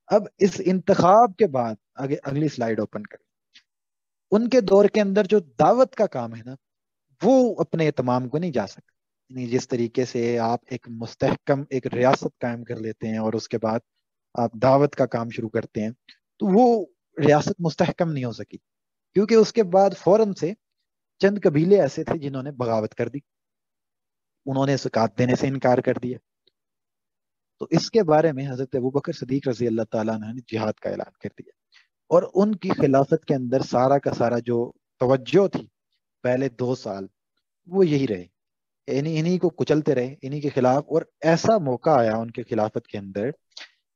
[SPEAKER 1] اب اس انتخاب کے بعد آگے اگلی سلائیڈ اوپن کریں، ان کے دور کے اندر جو دعوت کا کام ہے نا، وہ اپنے اہتمام کو نہیں جا سکتا۔ یعنی جس طریقے سے آپ ایک مستحکم ایک ریاست قائم کر لیتے ہیں اور اس کے بعد آپ دعوت کا کام شروع کرتے ہیں، تو وہ ریاست مستحکم نہیں ہو سکی، کیونکہ اس کے بعد فوراً سے چند قبیلے ایسے تھے جنہوں نے بغاوت کر دی، انہوں نے زکات دینے سے انکار کر دیا۔ تو اس کے بارے میں حضرت ابوبکر صدیق رضی اللہ تعالیٰ عنہ نے جہاد کا اعلان کر دیا، اور ان کی خلافت کے اندر سارا کا سارا جو توجہ تھی پہلے 2 سال وہ یہی رہے، انہی کو کچلتے رہے انہی کے خلاف، اور ایسا موقع آیا ان کے خلافت کے اندر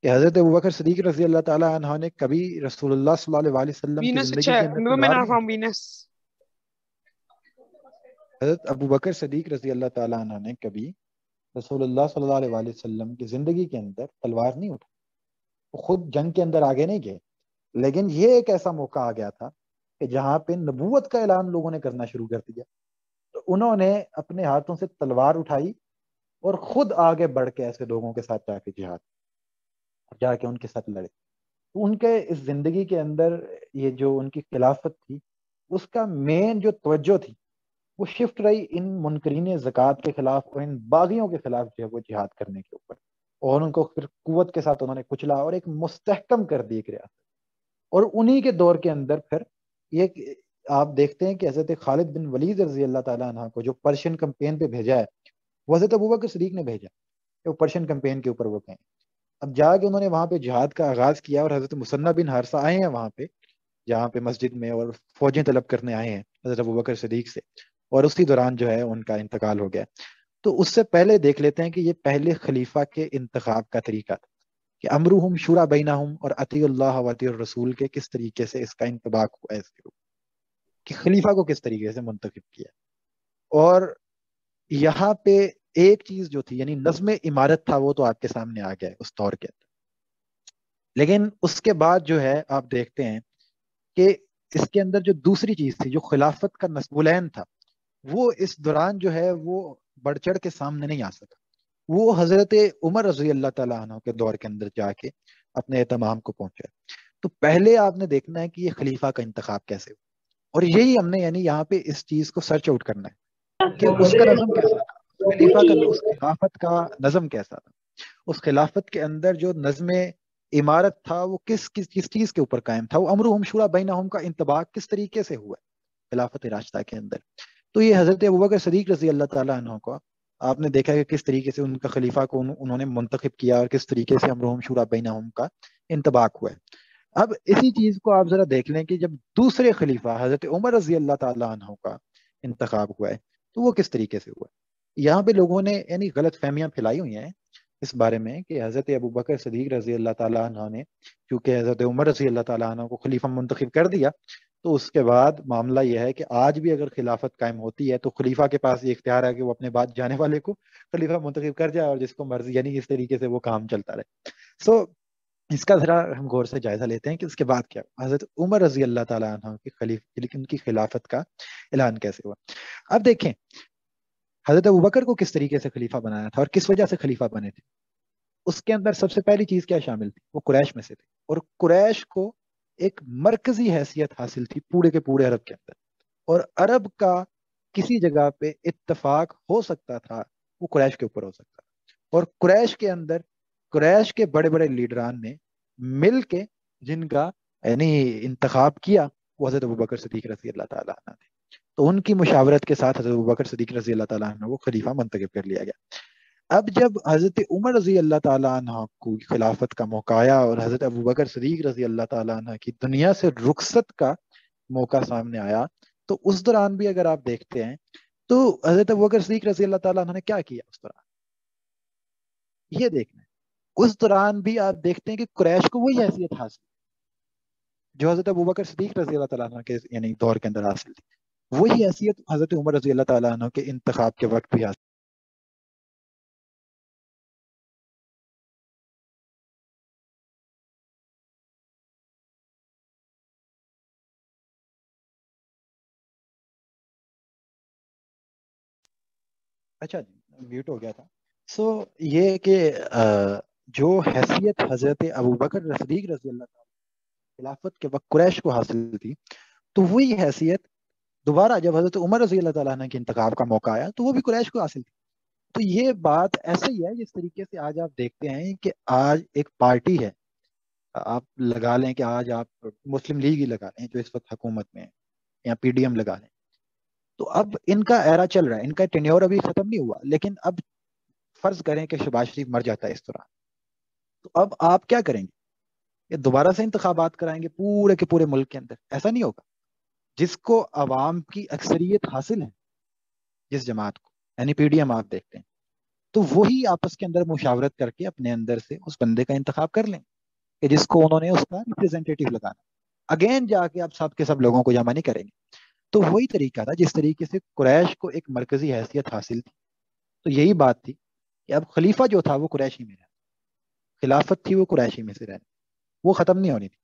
[SPEAKER 1] کہ حضرت ابوبکر صدیق رضی اللہ تعالیٰ عنہ نے کبھی رسول اللہ صلی اللہ علیہ وسلم کی
[SPEAKER 2] Venus
[SPEAKER 1] زندگی کے اندر
[SPEAKER 2] women
[SPEAKER 1] تلوار
[SPEAKER 2] are
[SPEAKER 1] نہیں
[SPEAKER 2] from
[SPEAKER 1] اٹھائی۔
[SPEAKER 2] Venus.
[SPEAKER 1] حضرت ابوبکر صدیق رضی اللہ تعالیٰ عنہ نے کبھی رسول اللہ صلی اللہ علیہ وسلم کی زندگی کے اندر تلوار نہیں اٹھائی، وہ خود جنگ کے اندر آگے نہیں گئے، لیکن یہ ایک ایسا موقع آ گیا تھا کہ جہاں پہ نبوت کا اعلان لوگوں نے کرنا شروع کر دیا، تو انہوں نے اپنے ہاتھوں سے تلوار اٹھائی اور خود آگے بڑھ کے ایسے لوگوں کے ساتھ جا کے ان کے ساتھ لڑے۔ تو ان کے اس زندگی کے اندر یہ جو ان کی خلافت تھی، اس کا مین جو توجہ تھی وہ شفٹ رہی ان منکرین زکوٰۃ کے خلاف اور ان باغیوں کے خلاف جو ہے وہ جہاد کرنے کے اوپر، اور ان کو پھر قوت کے ساتھ انہوں نے کچلا اور ایک مستحکم کر دی ایک ریاست۔ اور انہی کے دور کے اندر پھر یہ آپ دیکھتے ہیں کہ حضرت خالد بن ولید رضی اللہ تعالیٰ عنہ کو جو پرشین کمپین پہ بھیجا ہے، وہ حضرت ابوبکر صدیق نے بھیجا کہ وہ پرشین کمپین کے اوپر وہ گئے۔ اب جا کے انہوں نے وہاں پہ جہاد کا آغاز کیا، اور حضرت مثنہ بن حارثہ آئے ہیں وہاں پہ جہاں پہ مسجد میں، اور فوجیں طلب کرنے آئے ہیں حضرت ابوبکر صدیق سے، اور اسی دوران جو ہے ان کا انتقال ہو گیا۔ تو اس سے پہلے دیکھ لیتے ہیں کہ یہ پہلے خلیفہ کے انتخاب کا طریقہ تھا کہ امرہم شورا بینہم، اور اطیع اللہ و اطیع الرسول کے کس طریقے سے اس کا انطباق ہوا ہے اس کے اوپر کہ خلیفہ کو کس طریقے سے منتخب کیا۔ اور یہاں پہ ایک چیز جو تھی یعنی نظم امارت تھا، وہ تو آپ کے سامنے آ گیا ہے اس دور کے اندر، لیکن اس کے بعد جو ہے آپ دیکھتے ہیں کہ اس کے اندر جو دوسری چیز تھی جو خلافت کا نصب العین تھا، وہ اس دوران جو ہے وہ بڑھ چڑھ کے سامنے نہیں آ سکا، وہ حضرت عمر رضی اللہ تعالیٰ عنہ کے دور کے اندر جا کے اپنے اہتمام کو پہنچا۔ تو پہلے آپ نے دیکھنا ہے کہ یہ خلیفہ کا انتخاب کیسے ہوا، اور یہی ہم نے یعنی یہاں پہ اس چیز کو سرچ آؤٹ کرنا ہے کہ اس کا نظم کیسا تھا، خلیفہ کا اس خلافت کا نظم کیسا تھا، اس خلافت کے اندر جو نظم عمارت تھا وہ کس چیز کے اوپر قائم تھا، وہ امرہم شورا بینہم کا انطباق کس طریقے سے ہوا خلافت راشدہ کے اندر۔ تو یہ حضرت ابوبکر صدیق رضی اللہ تعالیٰ عنہ کو آپ نے دیکھا کہ کس طریقے سے ان کا خلیفہ کو انہوں نے منتخب کیا، اور کس طریقے سے امرہم شورا بینہم کا انطباق ہوا ہے۔ اب اسی چیز کو آپ ذرا دیکھ لیں کہ جب دوسرے خلیفہ حضرت عمر رضی اللہ تعالیٰ عنہ کا انتخاب ہوا ہے تو وہ کس طریقے سے ہوا ہے۔ یہاں پہ لوگوں نے یعنی غلط فہمیاں پھیلائی ہوئی ہیں اس بارے میں کہ حضرت ابوبکر صدیق رضی اللہ تعالیٰ عنہ نے کیونکہ حضرت عمر رضی اللہ تعالیٰ عنہ کو خلیفہ منتخب کر دیا، تو اس کے بعد معاملہ یہ ہے کہ آج بھی اگر خلافت قائم ہوتی ہے تو خلیفہ کے پاس یہ اختیار ہے کہ وہ اپنے بعد جانے والے کو خلیفہ منتخب کر جائے اور جس کو مرضی، یعنی اس طریقے سے وہ کام چلتا رہے۔ سو اس کا ذرا ہم غور سے جائزہ لیتے ہیں کہ اس کے بعد کیا حضرت عمر رضی اللہ تعالیٰ عنہ کی خلافت کا اعلان کیسے ہوا۔ اب دیکھیں حضرت ابوبکر کو کس طریقے سے خلیفہ بنایا تھا اور کس وجہ سے خلیفہ بنے تھے۔ اس کے اندر سب سے پہلی چیز کیا شامل تھی، وہ قریش میں سے تھے، اور قریش کو ایک مرکزی حیثیت حاصل تھی پورے کے پورے عرب کے اندر، اور عرب کا کسی جگہ پہ اتفاق ہو سکتا تھا وہ قریش کے اوپر ہو سکتا تھا، اور قریش کے اندر قریش کے بڑے بڑے لیڈران نے مل کے جن کا یعنی انتخاب کیا وہ حضرت ابوبکر صدیق رضی اللہ تعالیٰ عنہ تھے۔ تو ان کی مشاورت کے ساتھ حضرت ابوبکر صدیق رضی اللہ تعالیٰ عنہ کو خلیفہ منتخب کر لیا گیا۔ اب جب حضرت عمر رضی اللہ تعالیٰ عنہ کو خلافت کا موقع آیا اور حضرت ابوبکر صدیق رضی اللہ تعالیٰ عنہ کی دنیا سے رخصت کا موقع سامنے آیا، تو اس دوران بھی اگر آپ دیکھتے ہیں تو حضرت ابوبکر صدیق رضی اللہ تعالیٰ عنہ نے کیا کیا اس دوران، یہ دیکھنا ہے۔ اس دوران بھی آپ دیکھتے ہیں کہ قریش کو وہی حیثیت حاصل جو حضرت ابوبکر صدیق رضی اللہ تعالیٰ عنہ کے یعنی دور کے اندر حاصل تھی۔ وہی حیثیت حضرت عمر رضی اللہ تعالیٰ عنہ کے انتخاب کے وقت بھی حاصل. اچھا جی میوٹ ہو گیا تھا. سو یہ کہ جو حیثیت حضرت ابوبکر صدیق رضی اللہ تعالیٰ خلافت کے وقت قریش کو حاصل تھی، تو وہی حیثیت دوبارہ جب حضرت عمر رضی اللہ تعالیٰ عنہ کے انتخاب کا موقع آیا تو وہ بھی قریش کو حاصل تھی. تو یہ بات ایسے ہی ہے جس طریقے سے آج آپ دیکھتے ہیں کہ آج ایک پارٹی ہے، آپ لگا لیں کہ آج آپ مسلم لیگ ہی لگا لیں جو اس وقت حکومت میں ہے، یا پی ڈی ایم لگا لیں. تو اب ان کا ایرا چل رہا ہے، ان کا ٹینیور ابھی ختم نہیں ہوا، لیکن اب فرض کریں کہ شہباز شریف مر جاتا ہے اس دوران، تو اب آپ کیا کریں گے؟ یہ دوبارہ سے انتخابات کرائیں گے پورے کے پورے ملک کے اندر؟ ایسا نہیں ہوگا. جس کو عوام کی اکثریت حاصل ہے، جس جماعت کو، یعنی پی ڈی ایم آپ دیکھتے ہیں، تو وہی آپس کے اندر مشاورت کر کے اپنے اندر سے اس بندے کا انتخاب کر لیں کہ جس کو انہوں نے اس کا ریپرزینٹیٹو لگانا. اگین جا کے آپ سب کے سب لوگوں کو جمع نہیں کریں گے. تو وہی طریقہ تھا جس طریقے سے قریش کو ایک مرکزی حیثیت حاصل تھی. تو یہی بات تھی کہ اب خلیفہ جو تھا وہ قریشی میں رہنا، خلافت تھی وہ قریشی میں سے رہنا، وہ ختم نہیں ہونی تھی.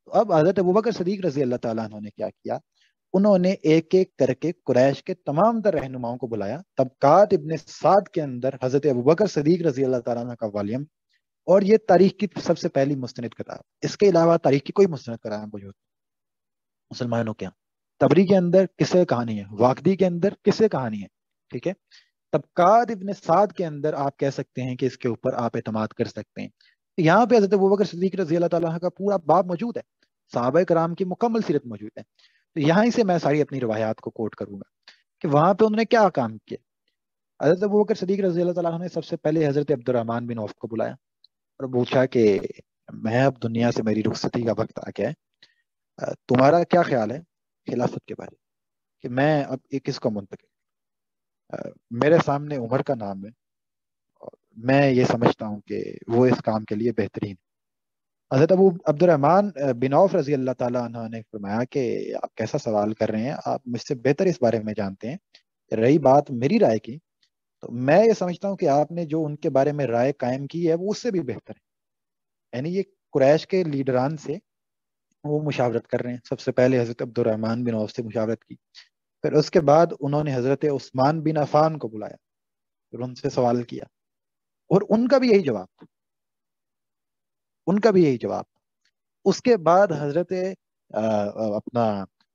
[SPEAKER 1] تو اب حضرت ابوبکر صدیق رضی اللہ تعالیٰ عنہ نے کیا کیا؟ انہوں نے ایک ایک کر کے قریش کے تمام تر رہنماؤں کو بلایا. طبقات ابن سعد کے اندر حضرت ابوبکر صدیق رضی اللہ تعالیٰ عنہ کا والیم، اور یہ تاریخ کی سب سے پہلی مستند کتاب. اس کے علاوہ تاریخ کی کوئی مستند کتاب موجود مسلمانوں کے یہاں. تبری کے اندر قصے کہانی ہے، واقدی کے اندر قصے کہانی ہے، ٹھیک ہے. طبقات ابن سعد کے اندر آپ کہہ سکتے ہیں کہ اس کے اوپر آپ اعتماد کر سکتے ہیں. یہاں پہ حضرت ابوبکر صدیق رضی اللہ تعالیٰ عنہ کا پورا باب موجود ہے، صحابہ کرام کی مکمل سیرت موجود ہے. تو یہاں سے میں ساری اپنی روایات کو کوٹ کروں گا کہ وہاں پہ انہوں نے کیا کام کیا. حضرت ابوبکر صدیق رضی اللہ تعالیٰ عنہ نے سب سے پہلے حضرت عبد الرحمن بن عوف کو بلایا اور پوچھا کہ میں اب دنیا سے میری رخصتی کا وقت آ گیا ہے، تمہارا کیا خیال ہے خلافت کے بارے کہ میں اب یہ کس کو منتقل؟ میرے سامنے عمر کا نام ہے اور میں یہ سمجھتا ہوں کہ وہ اس کام کے لیے بہترین. حضرت ابو عبد الرحمن بن عوف رضی اللہ تعالیٰ عنہ نے فرمایا کہ آپ کیسا سوال کر رہے ہیں، آپ مجھ سے بہتر اس بارے میں جانتے ہیں. رہی بات میری رائے کی، تو میں یہ سمجھتا ہوں کہ آپ نے جو ان کے بارے میں رائے قائم کی ہے وہ اس سے بھی بہتر ہے. یعنی یہ قریش کے لیڈران سے وہ مشاورت کر رہے ہیں. سب سے پہلے حضرت عبد الرحمن بن عوف سے مشاورت کی، پھر اس کے بعد انہوں نے حضرت عثمان بن عفان کو بلایا، پھر ان سے سوال کیا، اور ان کا بھی یہی جواب تھا، ان کا بھی یہی جواب. اس کے بعد حضرت اپنا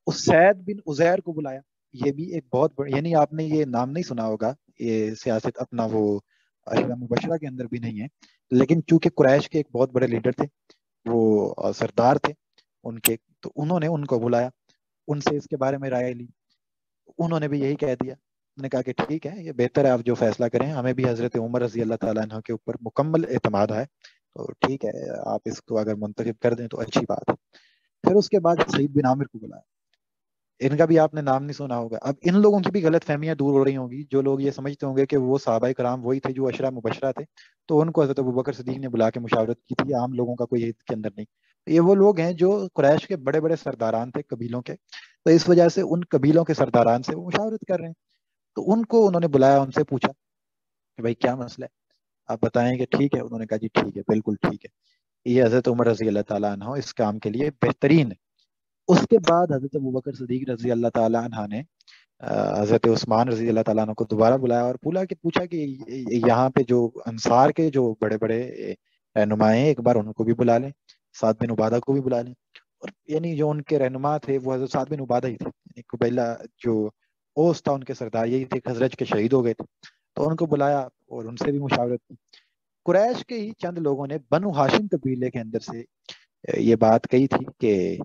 [SPEAKER 1] اسید بن عزیر کو بلایا. یہ بھی ایک بہت بڑی، یعنی آپ نے یہ نام نہیں سنا ہوگا، یہ سیاست اپنا وہ اشرا مبشرہ کے اندر بھی نہیں ہے، لیکن چونکہ قریش کے ایک بہت بڑے لیڈر تھے، وہ سردار تھے ان کے، تو انہوں نے ان کو بلایا، ان سے اس کے بارے میں رائے لی. انہوں نے بھی یہی کہہ دیا، انہوں نے کہا کہ ٹھیک ہے، یہ بہتر ہے، آپ جو فیصلہ کریں. ہمیں بھی حضرت عمر رضی اللہ تعالیٰ عنہ کے اوپر مکمل اعتماد ہے، تو ٹھیک ہے، آپ اس کو اگر منتخب کر دیں تو اچھی بات ہے. پھر اس کے بعد سعید بن عامر کو بلایا. ان کا بھی آپ نے نام نہیں سنا ہوگا. اب ان لوگوں کی بھی غلط فہمیاں دور ہو رہی ہوں گی، جو لوگ یہ سمجھتے ہوں گے کہ وہ صحابہ کرام وہی تھے جو اشرا مبشرہ تھے، تو ان کو حضرت ابوبکر صدیق نے بلا کے مشاورت کی تھی، عام لوگوں کا کوئی کے اندر نہیں. یہ وہ لوگ ہیں جو قریش کے بڑے بڑے سرداران تھے قبیلوں کے، تو اس وجہ سے ان قبیلوں کے سرداران سے وہ مشاورت کر رہے ہیں. تو ان کو انہوں نے بلایا، ان سے پوچھا کہ بھائی کیا مسئلہ ہے، آپ بتائیں کہ ٹھیک ہے. انہوں نے کہا جی ٹھیک ہے، بالکل ٹھیک ہے، یہ حضرت عمر رضی اللہ تعالیٰ عنہ اس کام کے لیے بہترین ہے. اس کے بعد حضرت ابوبکر صدیق رضی اللہ تعالیٰ عنہ نے حضرت عثمان رضی اللہ تعالیٰ عنہ کو دوبارہ بلایا اور پوچھا کہ یہاں پہ جو انصار کے جو بڑے بڑے رہنما ہیں، ایک بار ان کو بھی بلا لیں، سعد بن عبادہ کو بھی بلا لیں. اور یعنی جو ان کے رہنما تھے وہ حضرت سعد بن عبادہ ہی تھے، یعنی قبیلہ جو اوس تھا ان کے سردار یہی تھے، خزرج کے شہید ہو گئے تھے، تو ان کو بلایا اور ان سے بھی مشاورت کی. قریش کے ہی چند لوگوں نے بنو ہاشم قبیلے کے اندر سے یہ بات کہی تھی کہ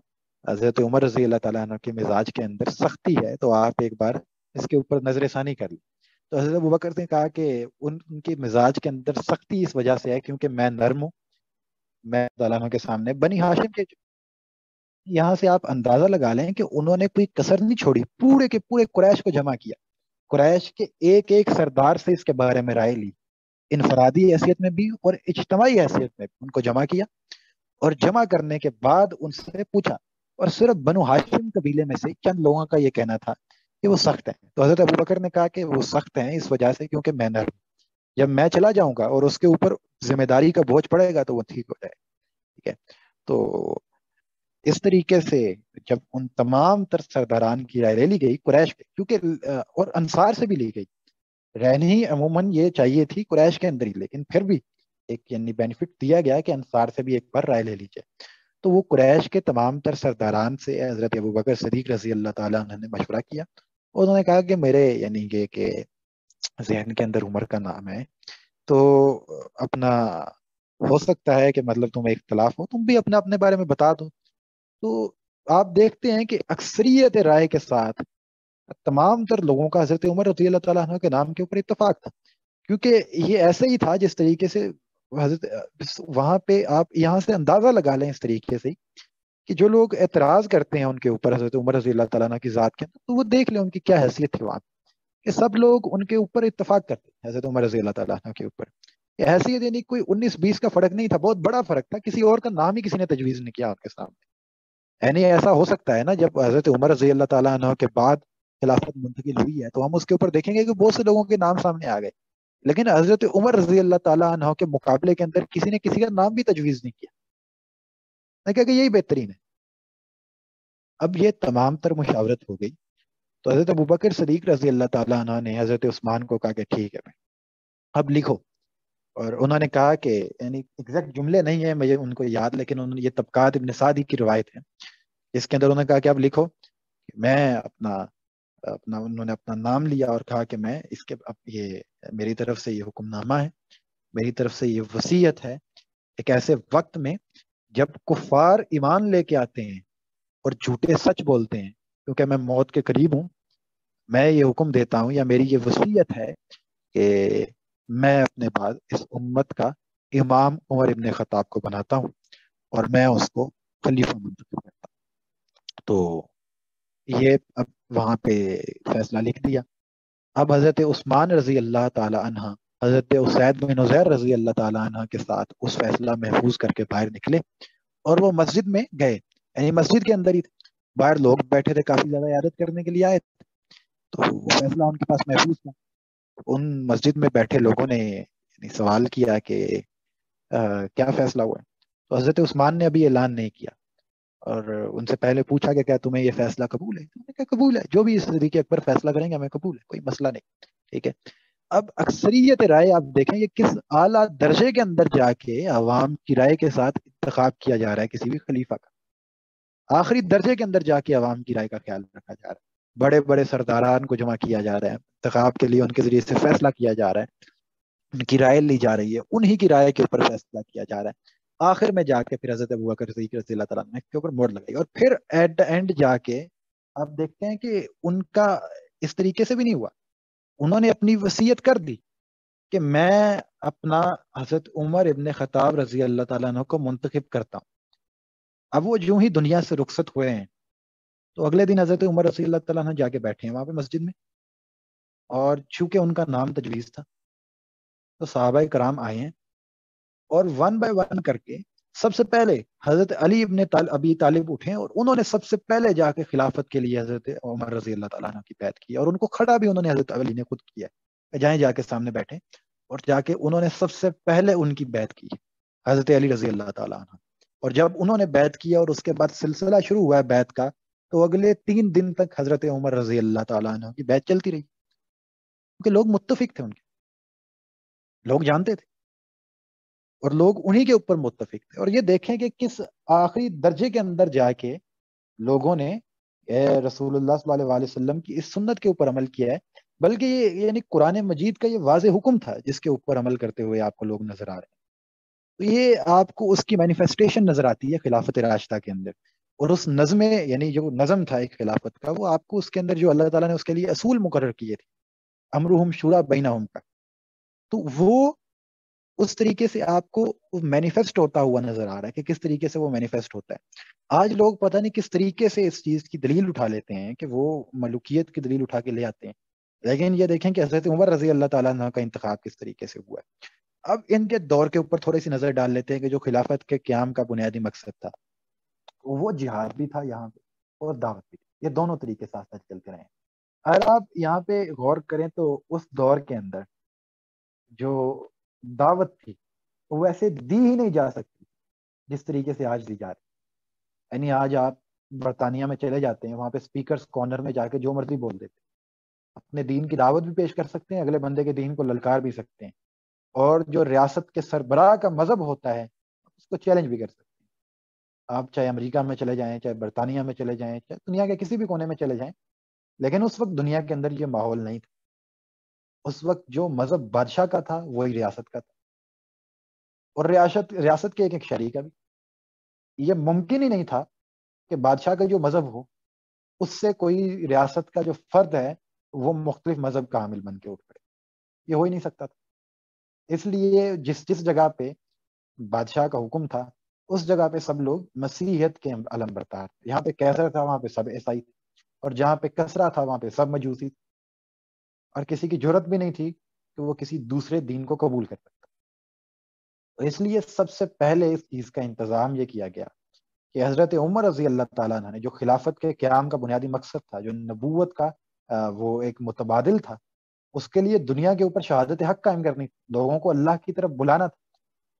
[SPEAKER 1] حضرت عمر رضی اللہ تعالیٰ عنہ کے مزاج کے اندر سختی ہے، تو آپ ایک بار اس کے اوپر نظر ثانی کر لیں. تو حضرت ابوبکر نے کہا کہ ان کے مزاج کے اندر سختی اس وجہ سے ہے کیونکہ میں نرم ہوں، میں تعالیٰ عنہ کے سامنے بنی ہاشم کے. یہاں سے آپ اندازہ لگا لیں کہ انہوں نے کوئی کسر نہیں چھوڑی، پورے کے پورے قریش کو جمع کیا، قریش کے ایک ایک سردار سے اس کے بارے میں رائے لی، انفرادی حیثیت میں بھی اور اجتماعی حیثیت میں بھی ان کو جمع کیا. اور جمع کرنے کے بعد ان سے پوچھا، اور صرف بنو ہاشم قبیلے میں سے چند لوگوں کا یہ کہنا تھا کہ وہ سخت ہیں. تو حضرت ابوبکر نے کہا کہ وہ سخت ہیں اس وجہ سے کیونکہ میں نرم، جب میں چلا جاؤں گا اور اس کے اوپر ذمہ داری کا بوجھ پڑے گا تو وہ ٹھیک ہو جائے. ٹھیک ہے. تو اس طریقے سے جب ان تمام تر سرداران کی رائے لے لی گئی قریش کے، کیونکہ اور انصار سے بھی لی گئی، رہنی عموماً یہ چاہیے تھی قریش کے اندر ہی، لیکن پھر بھی ایک یعنی بینیفٹ دیا گیا کہ انصار سے بھی ایک بار رائے لے لی جائے. تو وہ قریش کے تمام تر سرداران سے حضرت ابوبکر صدیق رضی اللہ تعالیٰ عنہ نے مشورہ کیا. اور انہوں نے کہا کہ میرے یعنی کہ ذہن کے اندر عمر کا نام ہے، تو اپنا ہو سکتا ہے کہ مطلب تمہیں اختلاف ہو، تم بھی اپنے اپنے بارے میں بتا دو. تو آپ دیکھتے ہیں کہ اکثریت رائے کے ساتھ تمام تر لوگوں کا حضرت عمر رضی اللہ تعالیٰ عنہ کے نام کے اوپر اتفاق تھا. کیونکہ یہ ایسے ہی تھا جس طریقے سے حضرت وہاں پہ آپ یہاں سے اندازہ لگا لیں اس طریقے سے کہ جو لوگ اعتراض کرتے ہیں ان کے اوپر حضرت عمر رضی اللہ تعالیٰ عنہ کی ذات کے اندر، تو وہ دیکھ لیں ان کی کیا حیثیت تھی وہاں پہ، کہ سب لوگ ان کے اوپر اتفاق کرتے ہیں حضرت عمر رضی اللہ تعالیٰ عنہ کے اوپر. یہ حیثیت یعنی کوئی 19-20 کا فرق نہیں تھا، بہت بڑا فرق تھا. کسی اور کا نام ہی کسی نے تجویز نہیں کیا ان کے سامنے. یعنی ایسا ہو سکتا ہے نا جب حضرت عمر رضی اللہ تعالیٰ عنہ کے بعد خلافت منتقل ہوئی ہے تو ہم اس کے اوپر دیکھیں گے کہ بہت سے لوگوں کے نام سامنے آ گئے، لیکن حضرت عمر رضی اللہ تعالیٰ عنہ کے مقابلے کے اندر کسی نے کسی کا نام بھی تجویز نہیں کیا. میں کہا کہ یہی بہترین ہے. اب یہ تمام تر مشاورت ہو گئی تو حضرت ابوبکر صدیق رضی اللہ تعالیٰ عنہ نے حضرت عثمان کو کہا کہ ٹھیک ہے بھائی اب لکھو. اور انہوں نے کہا کہ یعنی ایگزیکٹ جملے نہیں ہیں مجھے ان کو یاد، لیکن انہوں نے یہ طبقات ابن سعدی کی روایت ہے جس کے اندر انہوں نے کہا کہ اب لکھو کہ میں انہوں نے اپنا نام لیا اور کہا کہ میں اس کے اب یہ میری طرف سے یہ حکم نامہ ہے، میری طرف سے یہ وصیت ہے ایک ایسے وقت میں جب کفار ایمان لے کے آتے ہیں اور جھوٹے سچ بولتے ہیں، کیونکہ میں موت کے قریب ہوں، میں یہ حکم دیتا ہوں یا میری یہ وصیت ہے کہ میں اپنے بعد اس امت کا امام عمر ابن خطاب کو بناتا ہوں اور میں اس کو خلیفہ منتخب کرتا ہوں. تو یہ اب وہاں پہ فیصلہ لکھ دیا. اب حضرت عثمان رضی اللہ تعالی عنہ حضرت اسید بن عزیر رضی اللہ تعالی عنہ کے ساتھ اس فیصلہ محفوظ کر کے باہر نکلے اور وہ مسجد میں گئے، یعنی مسجد کے اندر ہی تھے. باہر لوگ بیٹھے تھے کافی زیادہ عیادت کرنے کے لیے آئے تھے، تو وہ فیصلہ ان کے پاس محفوظ تھا. ان مسجد میں بیٹھے لوگوں نے یعنی سوال کیا کہ کیا فیصلہ ہوا ہے؟ تو حضرت عثمان نے ابھی اعلان نہیں کیا اور ان سے پہلے پوچھا کہ کیا تمہیں یہ فیصلہ قبول ہے؟ انہوں نے کہا قبول ہے، جو بھی اس طریقے پر فیصلہ کریں گے ہمیں قبول ہے، کوئی مسئلہ نہیں. ٹھیک ہے. اب اکثریت رائے آپ دیکھیں یہ کس اعلیٰ درجے کے اندر جا کے عوام کی رائے کے ساتھ انتخاب کیا جا رہا ہے کسی بھی خلیفہ کا. آخری درجے کے اندر جا کے عوام کی رائے کا خیال رکھا جا رہا ہے. بڑے بڑے سرداران کو جمع کیا جا رہا ہے، انتخاب کے لیے ان کے ذریعے سے فیصلہ کیا جا رہا ہے، ان کی رائے لی جا رہی ہے، انہی کی رائے کے اوپر فیصلہ کیا جا رہا ہے. آخر میں جا کے پھر حضرت ابوبکر صدیق رضی اللہ تعالیٰ عنہ کے اوپر موڑ لگائی اور پھر ایٹ دا اینڈ جا کے آپ دیکھتے ہیں کہ ان کا اس طریقے سے بھی نہیں ہوا. انہوں نے اپنی وصیت کر دی کہ میں اپنا حضرت عمر ابن خطاب رضی اللہ تعالیٰ عنہ کو منتخب کرتا ہوں. اب وہ جو ہی دنیا سے رخصت ہوئے ہیں تو اگلے دن حضرت عمر رضی اللہ تعالیٰ عنہ جا کے بیٹھے ہیں وہاں پہ مسجد میں، اور چونکہ ان کا نام تجویز تھا تو صحابہ کرام آئے ہیں اور ون بائی ون کر کے سب سے پہلے حضرت علی ابن ابی طالب اٹھے اور انہوں نے سب سے پہلے جا کے خلافت کے لیے حضرت عمر رضی اللہ تعالیٰ عنہ کی بیعت کی، اور ان کو کھڑا بھی انہوں نے حضرت علی نے خود کیا کہ جائیں جا کے سامنے بیٹھے، اور جا کے انہوں نے سب سے پہلے ان کی بیعت کی حضرت علی رضی اللہ تعالیٰ عنہ. اور جب انہوں نے بیعت کیا اور اس کے بعد سلسلہ شروع ہوا ہے بیعت کا، تو اگلے 3 دن تک حضرت عمر رضی اللہ تعالیٰ عنہ کی بیعت چلتی رہی کیونکہ لوگ متفق تھے، ان کے لوگ جانتے تھے اور لوگ انہی کے اوپر متفق تھے. اور یہ دیکھیں کہ کس آخری درجے کے اندر جا کے لوگوں نے رسول اللہ صلی اللہ علیہ وسلم کی اس سنت کے اوپر عمل کیا ہے، بلکہ یہ یعنی قرآن مجید کا یہ واضح حکم تھا جس کے اوپر عمل کرتے ہوئے آپ کو لوگ نظر آ رہے ہیں. تو یہ آپ کو اس کی مینیفیسٹیشن نظر آتی ہے خلافت راشدہ کے اندر. اور اس نظم یعنی جو نظم تھا ایک خلافت کا، وہ آپ کو اس کے اندر جو اللہ تعالیٰ نے اس کے لیے اصول مقرر کیے تھے امرہم شورا بینہم کا، تو وہ اس طریقے سے آپ کو مینیفیسٹ ہوتا ہوا نظر آ رہا ہے کہ کس طریقے سے وہ مینیفیسٹ ہوتا ہے. آج لوگ پتہ نہیں کس طریقے سے اس چیز کی دلیل اٹھا لیتے ہیں کہ وہ ملوکیت کی دلیل اٹھا کے لے آتے ہیں، لیکن یہ دیکھیں کہ حضرت عمر رضی اللہ تعالیٰ عنہ کا انتخاب کس طریقے سے ہوا ہے. اب ان کے دور کے اوپر تھوڑی سی نظر ڈال لیتے ہیں کہ جو خلافت کے قیام کا بنیادی مقصد تھا وہ جہاد بھی تھا یہاں پہ اور دعوت بھی تھی. یہ دونوں طریقے ساتھ ساتھ چلتے رہے ہیں. اگر آپ یہاں پہ غور کریں تو اس دور کے اندر جو دعوت تھی وہ ویسے دی ہی نہیں جا سکتی جس طریقے سے آج دی جا رہی. یعنی آج آپ برطانیہ میں چلے جاتے ہیں، وہاں پہ اسپیکرز کارنر میں جا کے جو مرضی بول دیتے، اپنے دین کی دعوت بھی پیش کر سکتے ہیں، اگلے بندے کے دین کو للکار بھی سکتے ہیں، اور جو ریاست کے سربراہ کا مذہب ہوتا ہے اس کو چیلنج بھی کر سکتے ہیں. آپ چاہے امریکہ میں چلے جائیں، چاہے برطانیہ میں چلے جائیں، چاہے دنیا کے کسی بھی کونے میں چلے جائیں، لیکن اس وقت دنیا کے اندر یہ ماحول نہیں تھا. اس وقت جو مذہب بادشاہ کا تھا وہی ریاست کا تھا، اور ریاست کے ایک شریک کا بھی. یہ ممکن ہی نہیں تھا کہ بادشاہ کا جو مذہب ہو اس سے کوئی ریاست کا جو فرد ہے وہ مختلف مذہب کا حامل بن کے اٹھ پڑے. یہ ہو ہی نہیں سکتا تھا. اس لیے جس جس جگہ پہ بادشاہ کا حکم تھا اس جگہ پہ سب لوگ مسیحیت کے علم بردار تھے. یہاں پہ کیسر تھا وہاں پہ سب عیسائی تھے، اور جہاں پہ کسرا تھا وہاں پہ سب مجوسی تھے، اور کسی کی جرت بھی نہیں تھی کہ وہ کسی دوسرے دین کو قبول کر سکتا. اس لیے سب سے پہلے اس چیز کا انتظام یہ کیا گیا کہ حضرت عمر رضی اللہ تعالیٰ عنہ نے، جو خلافت کے قیام کا بنیادی مقصد تھا، جو نبوت کا وہ ایک متبادل تھا، اس کے لیے دنیا کے اوپر شہادت حق قائم کرنی تھی، لوگوں کو اللہ کی طرف بلانا تھا.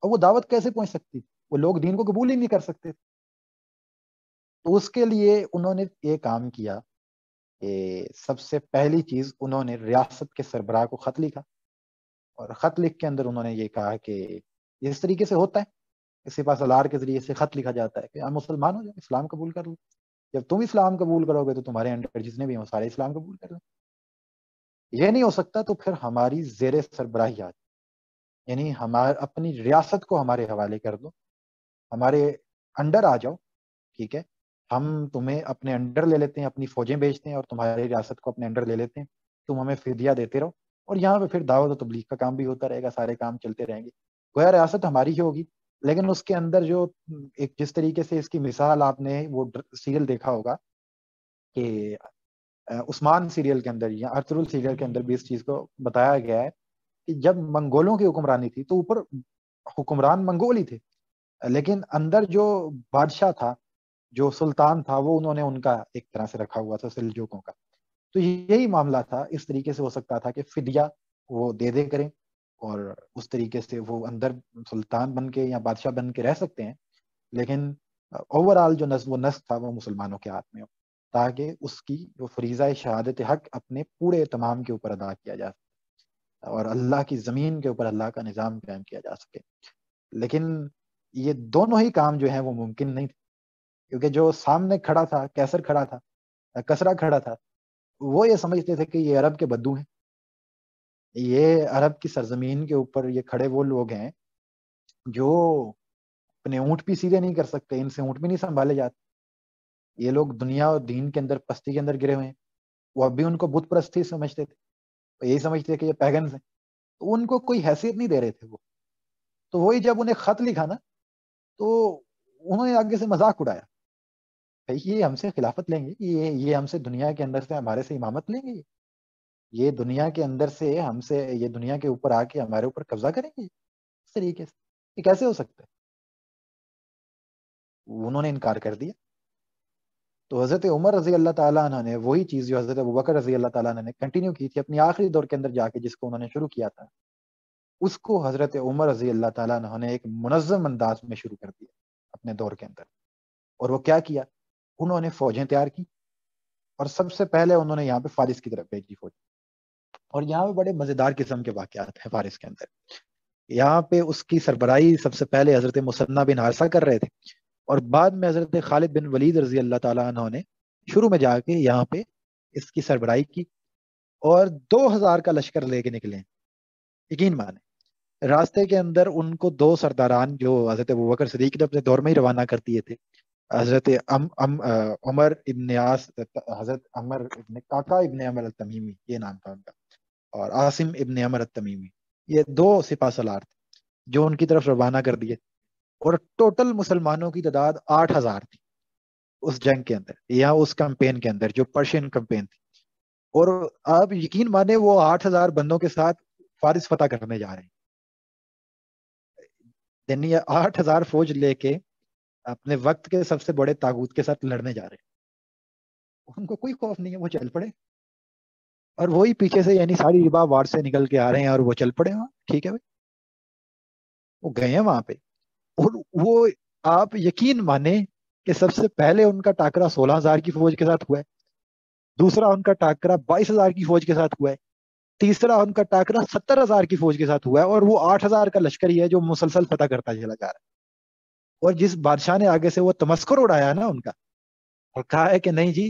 [SPEAKER 1] اور وہ دعوت کیسے پہنچ سکتی؟ وہ لوگ دین کو قبول ہی نہیں کر سکتے. تو اس کے لیے انہوں نے یہ کام کیا کہ سب سے پہلی چیز انہوں نے ریاست کے سربراہ کو خط لکھا، اور خط لکھ کے اندر انہوں نے یہ کہا کہ اس طریقے سے ہوتا ہے، سپہ سالار کے ذریعے سے خط لکھا جاتا ہے کہ آپ مسلمان ہو جائیں، اسلام قبول کر لو. جب تم اسلام قبول کرو گے تو تمہارے انڈر جتنے بھی ہیں سارے اسلام قبول کر لیں. یہ نہیں ہو سکتا تو پھر ہماری زیر سربراہی آ جائے، یعنی اپنی ریاست کو ہمارے حوالے کر دو، ہمارے انڈر آ جاؤ، ٹھیک ہے، ہم تمہیں اپنے انڈر لے لیتے ہیں، اپنی فوجیں بیچتے ہیں اور تمہاری ریاست کو اپنے انڈر لے لیتے ہیں، تم ہمیں فدیہ دیتے رہو، اور یہاں پہ پھر دعوت و تبلیغ کا کام بھی ہوتا رہے گا، سارے کام چلتے رہیں گے. گویا ریاست ہماری ہی ہوگی، لیکن اس کے اندر جو ایک جس طریقے سے اس کی مثال آپ نے وہ سیریل دیکھا ہوگا کہ عثمان سیریل کے اندر یا ارطغرل سیریل کے اندر بھی اس چیز کو بتایا گیا ہے کہ جب منگولوں کی حکمرانی تھی تو اوپر حکمران منگول ہی تھے، لیکن اندر جو بادشاہ تھا، جو سلطان تھا، وہ انہوں نے ان کا ایک طرح سے رکھا ہوا تھا، سلجوقوں کا. تو یہی معاملہ تھا. اس طریقے سے ہو سکتا تھا کہ فدیہ وہ دے کریں، اور اس طریقے سے وہ اندر سلطان بن کے یا بادشاہ بن کے رہ سکتے ہیں، لیکن اوور آل جو نظم و نسق تھا وہ مسلمانوں کے ہاتھ میں ہو، تاکہ اس کی جو فریضہ شہادت حق اپنے پورے تمام کے اوپر ادا کیا جا سکے اور اللہ کی زمین کے اوپر اللہ کا نظام قائم کیا جا سکے. لیکن یہ دونوں ہی کام جو ہیں وہ ممکن نہیں تھے، کیونکہ جو سامنے کھڑا تھا، کیسر کھڑا تھا، کسرا کھڑا تھا، وہ یہ سمجھتے تھے کہ یہ عرب کے بدو ہیں، یہ عرب کی سرزمین کے اوپر یہ کھڑے وہ لوگ ہیں جو اپنے اونٹ بھی سیدھے نہیں کر سکتے، ان سے اونٹ بھی نہیں سنبھالے جاتے. یہ لوگ دنیا اور دین کے اندر پستی کے اندر گرے ہوئے ہیں. وہ اب بھی ان کو بت پرستی سمجھتے تھے، یہی سمجھتے کہ یہ پیگنز ہیں، تو ان کو کوئی حیثیت نہیں دے رہے تھے وہ. تو وہی جب انہیں خط لکھا نا تو انہوں نے آگے سے مذاق اڑایا، یہ ہم سے خلافت لیں گے، یہ ہم سے دنیا کے اندر سے ہمارے سے امامت لیں گے، یہ دنیا کے اندر سے ہم سے یہ دنیا کے اوپر آ کے ہمارے اوپر قبضہ کریں گے اس طریقے سے، یہ کیسے ہو سکتا ہے؟ انہوں نے انکار کر دیا. تو حضرت عمر رضی اللہ تعالیٰ عنہ نے وہی چیز جو حضرت ابوبکر رضی اللہ تعالیٰ عنہ نے کنٹینیو کی تھی اپنی آخری دور کے اندر جا کے، جس کو انہوں نے شروع کیا تھا، اس کو حضرت عمر رضی اللہ تعالیٰ عنہ نے ایک منظم انداز میں شروع کر دیا اپنے دور کے اندر. اور وہ کیا کیا؟ انہوں نے فوجیں تیار کی، اور سب سے پہلے انہوں نے یہاں پہ فارس کی طرف بھیجی فوج. اور یہاں پہ بڑے مزیدار قسم کے واقعات ہیں فارس کے اندر. یہاں پہ اس کی سربراہی سب سے پہلے حضرت مثنہ بن حارثہ کر رہے تھے، اور بعد میں حضرت خالد بن ولید رضی اللہ تعالیٰ عنہ نے شروع میں جا کے یہاں پہ اس کی سربراہی کی، اور 2000 کا لشکر لے کے نکلے. یقین مانے راستے کے اندر ان کو دو سرداران جو حضرت ابوبکر صدیق نے اپنے دور میں ہی روانہ کر دیے تھے، حضرت عمر ابن عاص، حضرت عمر ابن کاکا ابن عمر التمیمی، یہ نام تھا ان کا، اور عاصم ابن عمر التمیمی، یہ دو سپہ سالار تھے جو ان کی طرف روانہ کر دیے. اور ٹوٹل مسلمانوں کی تعداد 8000 تھی اس جنگ کے اندر یا اس کمپین کے اندر جو پرشین کمپین تھی. اور آپ یقین مانے وہ 8000 بندوں کے ساتھ فارس فتح کرنے جا رہے ہیں، یعنی 8000 فوج لے کے اپنے وقت کے سب سے بڑے طاغوت کے ساتھ لڑنے جا رہے ہیں. ان کو کوئی خوف نہیں ہے، وہ چل پڑے. اور وہی پیچھے سے یعنی ساری ربا وار سے نکل کے آ رہے ہیں اور وہ چل پڑے وہاں. ٹھیک ہے بھائی, وہ گئے ہیں وہاں پہ. اور وہ آپ یقین مانے کہ سب سے پہلے ان کا ٹاکرا 16,000 کی فوج کے ساتھ ہوا ہے, دوسرا ان کا ٹاکرا 22,000 کی فوج کے ساتھ ہوا ہے, تیسرا ان کا ٹاکرا 70,000 کی فوج کے ساتھ ہوا ہے, اور وہ 8,000 کا لشکر ہی ہے جو مسلسل فتح کرتا چلا جا رہا ہے. اور جس بادشاہ نے آگے سے وہ تمسکر اڑایا نا ان کا, اور کہا ہے کہ نہیں جی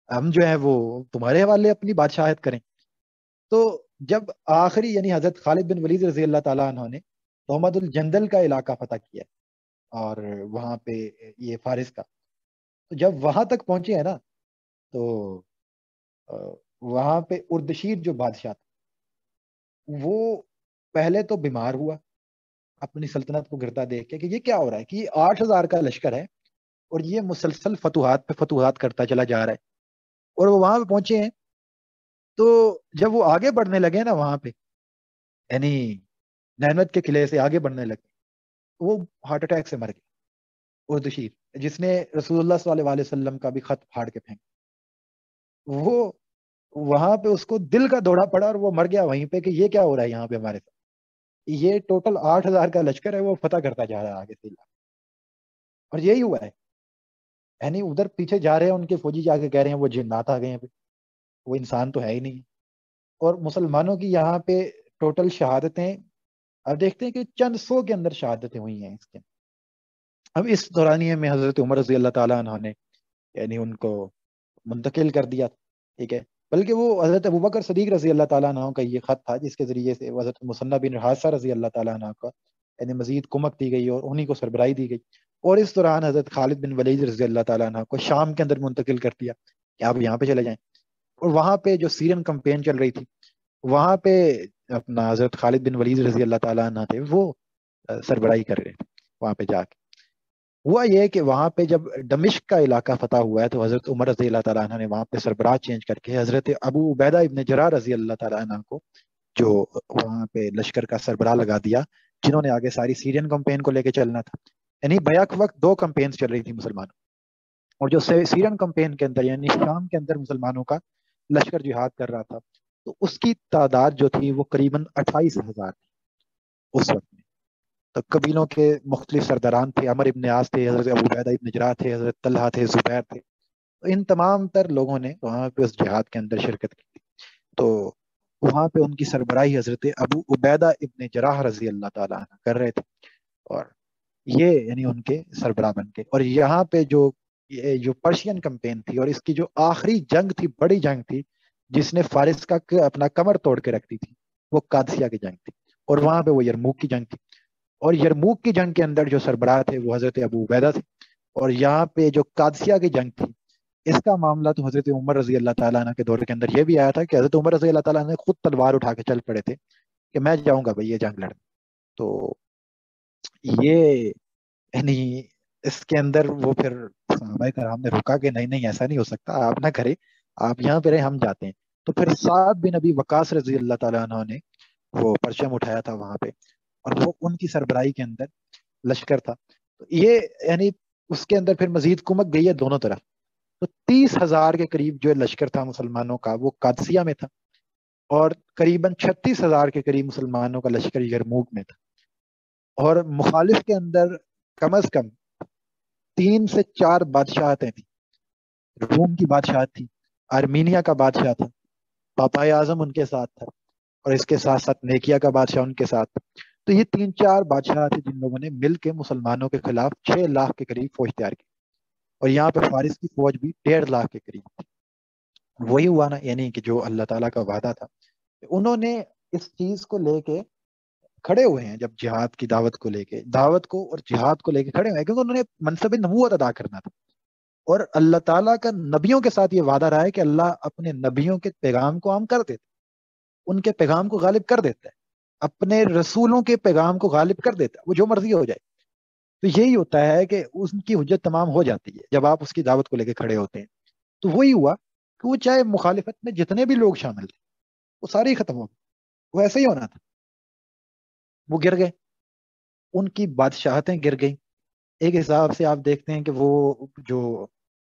[SPEAKER 1] ہم جو ہے وہ تمہارے حوالے اپنی بادشاہت کریں, تو جب آخری یعنی حضرت خالد بن ولید رضی اللہ تعالیٰ عنہ نے تہمت الجندل کا علاقہ فتح کیا اور وہاں پہ یہ فارس کا, تو جب وہاں تک پہنچے ہیں نا تو وہاں پہ اردشیر جو بادشاہ تھا وہ پہلے تو بیمار ہوا اپنی سلطنت کو گرتا دیکھ کے کہ یہ کیا ہو رہا ہے کہ یہ 8,000 کا لشکر ہے اور یہ مسلسل فتوحات پہ فتوحات کرتا چلا جا رہا ہے. اور وہ وہاں پہ پہنچے ہیں تو جب وہ آگے بڑھنے لگے نا وہاں پہ یعنی نینوت کے قلعے سے آگے بڑھنے لگے, وہ ہارٹ اٹیک سے مر گیا اردشیر, جس نے رسول اللہ صلی اللہ علیہ وسلم کا بھی خط پھاڑ کے پھینک. وہ وہاں پہ اس کو دل کا دورہ پڑا اور وہ مر گیا وہیں پہ کہ یہ کیا ہو رہا ہے یہاں پہ ہمارے ساتھ. یہ ٹوٹل 8,000 کا لشکر ہے, وہ فتح کرتا جا رہا ہے آگے سے, اور یہی ہوا ہے. یعنی ادھر پیچھے جا رہے ہیں ان کے فوجی, جا کے کہہ رہے ہیں وہ جنات آ گئے ہیں, وہ انسان تو ہے ہی نہیں. اور مسلمانوں کی یہاں پہ ٹوٹل شہادتیں اب دیکھتے ہیں کہ چند سو کے اندر شہادتیں ہوئی ہیں اس کے. اب اس دورانیے میں حضرت عمر رضی اللہ تعالیٰ عنہ نے یعنی ان کو منتقل کر دیا. ٹھیک ہے, بلکہ وہ حضرت ابوبکر صدیق رضی اللہ تعالیٰ عنہ کا یہ خط تھا جس کے ذریعے سے حضرت مصنف بن حادثہ رضی اللہ تعالیٰ عنہ کا یعنی مزید کمک دی گئی اور انہی کو سربراہی دی گئی. اور اس دوران حضرت خالد بن ولید رضی اللہ تعالیٰ عنہ کو شام کے اندر منتقل کر دیا کہ آپ یہاں پہ چلے جائیں. اور وہاں پہ جو سیرین کمپین چل رہی تھی وہاں پہ اپنا حضرت خالد بن ولید رضی اللہ تعالیٰ عنہ تھے, وہ سربراہی کر رہے تھے وہاں پہ جا کے. ہوا یہ کہ وہاں پہ جب دمشق کا علاقہ فتح ہوا ہے تو حضرت عمر رضی اللہ تعالیٰ عنہ نے وہاں پہ سربراہ چینج کر کے حضرت ابو عبیدہ ابن جراح رضی اللہ تعالیٰ عنہ کو جو وہاں پہ لشکر کا سربراہ لگا دیا, جنہوں نے آگے ساری سیرین کمپین کو لے کے چلنا تھا. یعنی بیک وقت 2 کمپینز چل رہی تھی مسلمانوں, اور جو سیرین کمپین کے اندر یعنی شام کے اندر مسلمانوں کا لشکر جہاد کر رہا تھا, تو اس کی تعداد جو تھی وہ قریباً 28,000 تھی اس وقت میں. تو قبیلوں کے مختلف سرداران تھے, عمر ابن عاص تھے, حضرت ابو عبیدہ ابن جراح تھے, حضرت طلحہ تھے, زبیر تھے. تو ان تمام تر لوگوں نے وہاں پہ اس جہاد کے اندر شرکت کی تھی. تو وہاں پہ ان کی سربراہی حضرت ابو عبیدہ ابن جراح رضی اللہ تعالیٰ عنہ کر رہے تھے, اور یہ یعنی ان کے سربراہ بن کے. اور یہاں پہ جو پرشین کمپین تھی اور اس کی جو آخری جنگ تھی, بڑی جنگ تھی جس نے فارس کا اپنا کمر توڑ کے رکھ دی تھی, وہ قادسیہ کی جنگ تھی. اور وہاں پہ وہ یرموک کی جنگ تھی, اور یرموک کی جنگ کے اندر جو سربراہ تھے وہ حضرت ابو عبیدہ تھے. اور یہاں پہ جو قادسیہ کی جنگ تھی اس کا معاملہ تو حضرت عمر رضی اللہ تعالیٰ عنہ کے دور کے اندر یہ بھی آیا تھا کہ حضرت عمر رضی اللہ تعالیٰ عنہ نے خود تلوار اٹھا کے چل پڑے تھے کہ میں جاؤں گا بھائی یہ جنگ لڑنے. تو یہ یعنی اس کے اندر وہ پھر صحابہ کرام نے روکا کہ نہیں نہیں ایسا نہیں ہو سکتا, آپ نہ کرے, آپ یہاں پہ رہے, ہم جاتے ہیں. تو پھر سعد بن ابی وقاص رضی اللہ تعالیٰ عنہ نے وہ پرچم اٹھایا تھا وہاں پہ, اور وہ ان کی سربراہی کے اندر لشکر تھا. تو یہ یعنی اس کے اندر پھر مزید کمک گئی ہے دونوں طرف. تو 30,000 کے قریب جو لشکر تھا مسلمانوں کا وہ قادسیہ میں تھا, اور قریباً 36,000 کے قریب مسلمانوں کا لشکر یرموک میں تھا. اور مخالف کے اندر کم از کم 3 سے 4 بادشاہتیں تھیں. روم کی بادشاہت تھی, آرمینیا کا بادشاہ تھا, پاپائے اعظم ان کے ساتھ تھا, اور اس کے ساتھ ساتھ نیکیا کا بادشاہ ان کے ساتھ تھا. تو یہ 3-4 بادشاہ تھے جن لوگوں نے مل کے مسلمانوں کے خلاف 6 لاکھ کے قریب فوج تیار کی, اور یہاں پہ فارس کی فوج بھی 1.5 لاکھ کے قریب تھی. وہی ہوا نا یعنی کہ جو اللہ تعالیٰ کا وعدہ تھا, انہوں نے اس چیز کو لے کے کھڑے ہوئے ہیں, جب جہاد کی دعوت کو لے کے, دعوت کو اور جہاد کو لے کے کھڑے ہوئے ہیں, کیونکہ انہوں نے منصب نبوت ادا کرنا تھا. اور اللہ تعالیٰ کا نبیوں کے ساتھ یہ وعدہ رہا ہے کہ اللہ اپنے نبیوں کے پیغام کو عام کر دیتا, ان کے پیغام کو غالب کر دیتا ہے, اپنے رسولوں کے پیغام کو غالب کر دیتا ہے, وہ جو مرضی ہو جائے. تو یہی ہوتا ہے کہ ان کی حجت تمام ہو جاتی ہے جب آپ اس کی دعوت کو لے کے کھڑے ہوتے ہیں. تو وہی ہوا کہ وہ چاہے مخالفت میں جتنے بھی لوگ شامل تھے وہ سارے ہی ختم ہو گئے, وہ ایسے ہی ہونا تھا. وہ گر گئے, ان کی بادشاہتیں گر گئیں. ایک حساب سے آپ دیکھتے ہیں کہ وہ جو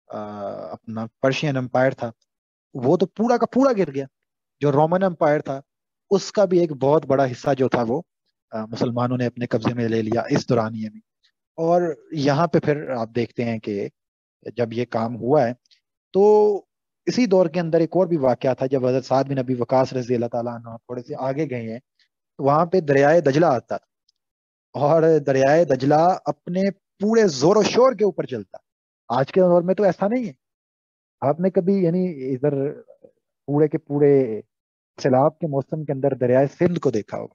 [SPEAKER 1] اپنا پرشین امپائر تھا وہ تو پورا کا پورا گر گیا. جو رومن امپائر تھا اس کا بھی ایک بہت بڑا حصہ جو تھا وہ مسلمانوں نے اپنے قبضے میں لے لیا اس دورانیے میں. اور یہاں پہ پھر آپ دیکھتے ہیں کہ جب یہ کام ہوا ہے تو اسی دور کے اندر ایک اور بھی واقعہ تھا. جب حضرت سعد بن ابی وقاص رضی اللہ تعالیٰ عنہ تھوڑے سے آگے گئے ہیں تو وہاں پہ دریائے دجلہ آتا تھا, اور دریائے دجلہ اپنے پورے زور و شور کے اوپر چلتا. آج کے دور میں تو ایسا نہیں ہے. آپ نے کبھی یعنی ادھر پورے کے پورے سیلاب کے موسم کے اندر دریائے سندھ کو دیکھا ہوگا,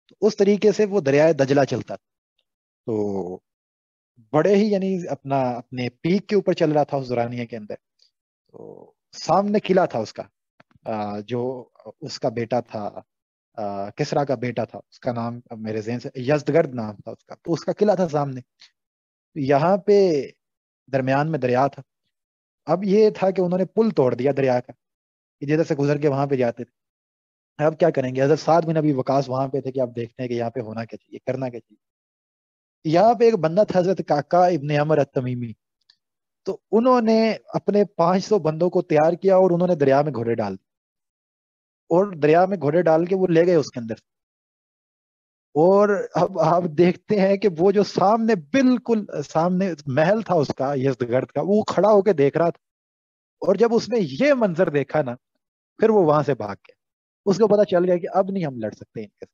[SPEAKER 1] تو اس طریقے سے وہ دریائے دجلہ چلتا تھا. تو بڑے ہی یعنی اپنے پیک کے اوپر چل رہا تھا اس دورانیے کے اندر. تو سامنے قلعہ تھا اس کا, جو اس کا بیٹا تھا, کسرا کا بیٹا تھا, اس کا نام میرے ذہن سے یزدگرد نام تھا اس کا. تو اس کا قلعہ تھا سامنے. یہاں پہ درمیان میں دریا تھا. اب یہ تھا کہ انہوں نے پل توڑ دیا دریا کا, جدھر سے گزر کے وہاں پہ جاتے تھے. اب کیا کریں گے؟ حضرت سعد بن ابی وقاص وہاں پہ تھے کہ آپ دیکھتے ہیں کہ یہاں پہ ہونا کیا چاہیے, کرنا کیا چاہیے. یہاں پہ ایک بندہ تھا حضرت کاکا ابن عمر التمیمی. تو انہوں نے اپنے 500 بندوں کو تیار کیا اور انہوں نے دریا میں گھوڑے ڈال دیے, اور دریا میں گھوڑے ڈال کے وہ لے گئے اس کے اندر. اور اب آپ دیکھتے ہیں کہ وہ جو سامنے بالکل سامنے محل تھا اس کا یزدگرد کا, وہ کھڑا ہو کے دیکھ رہا تھا. اور جب اس نے یہ منظر دیکھا نا, پھر وہ وہاں سے بھاگ گیا. اس کو پتا چل گیا کہ اب نہیں ہم لڑ سکتے ان کے ساتھ.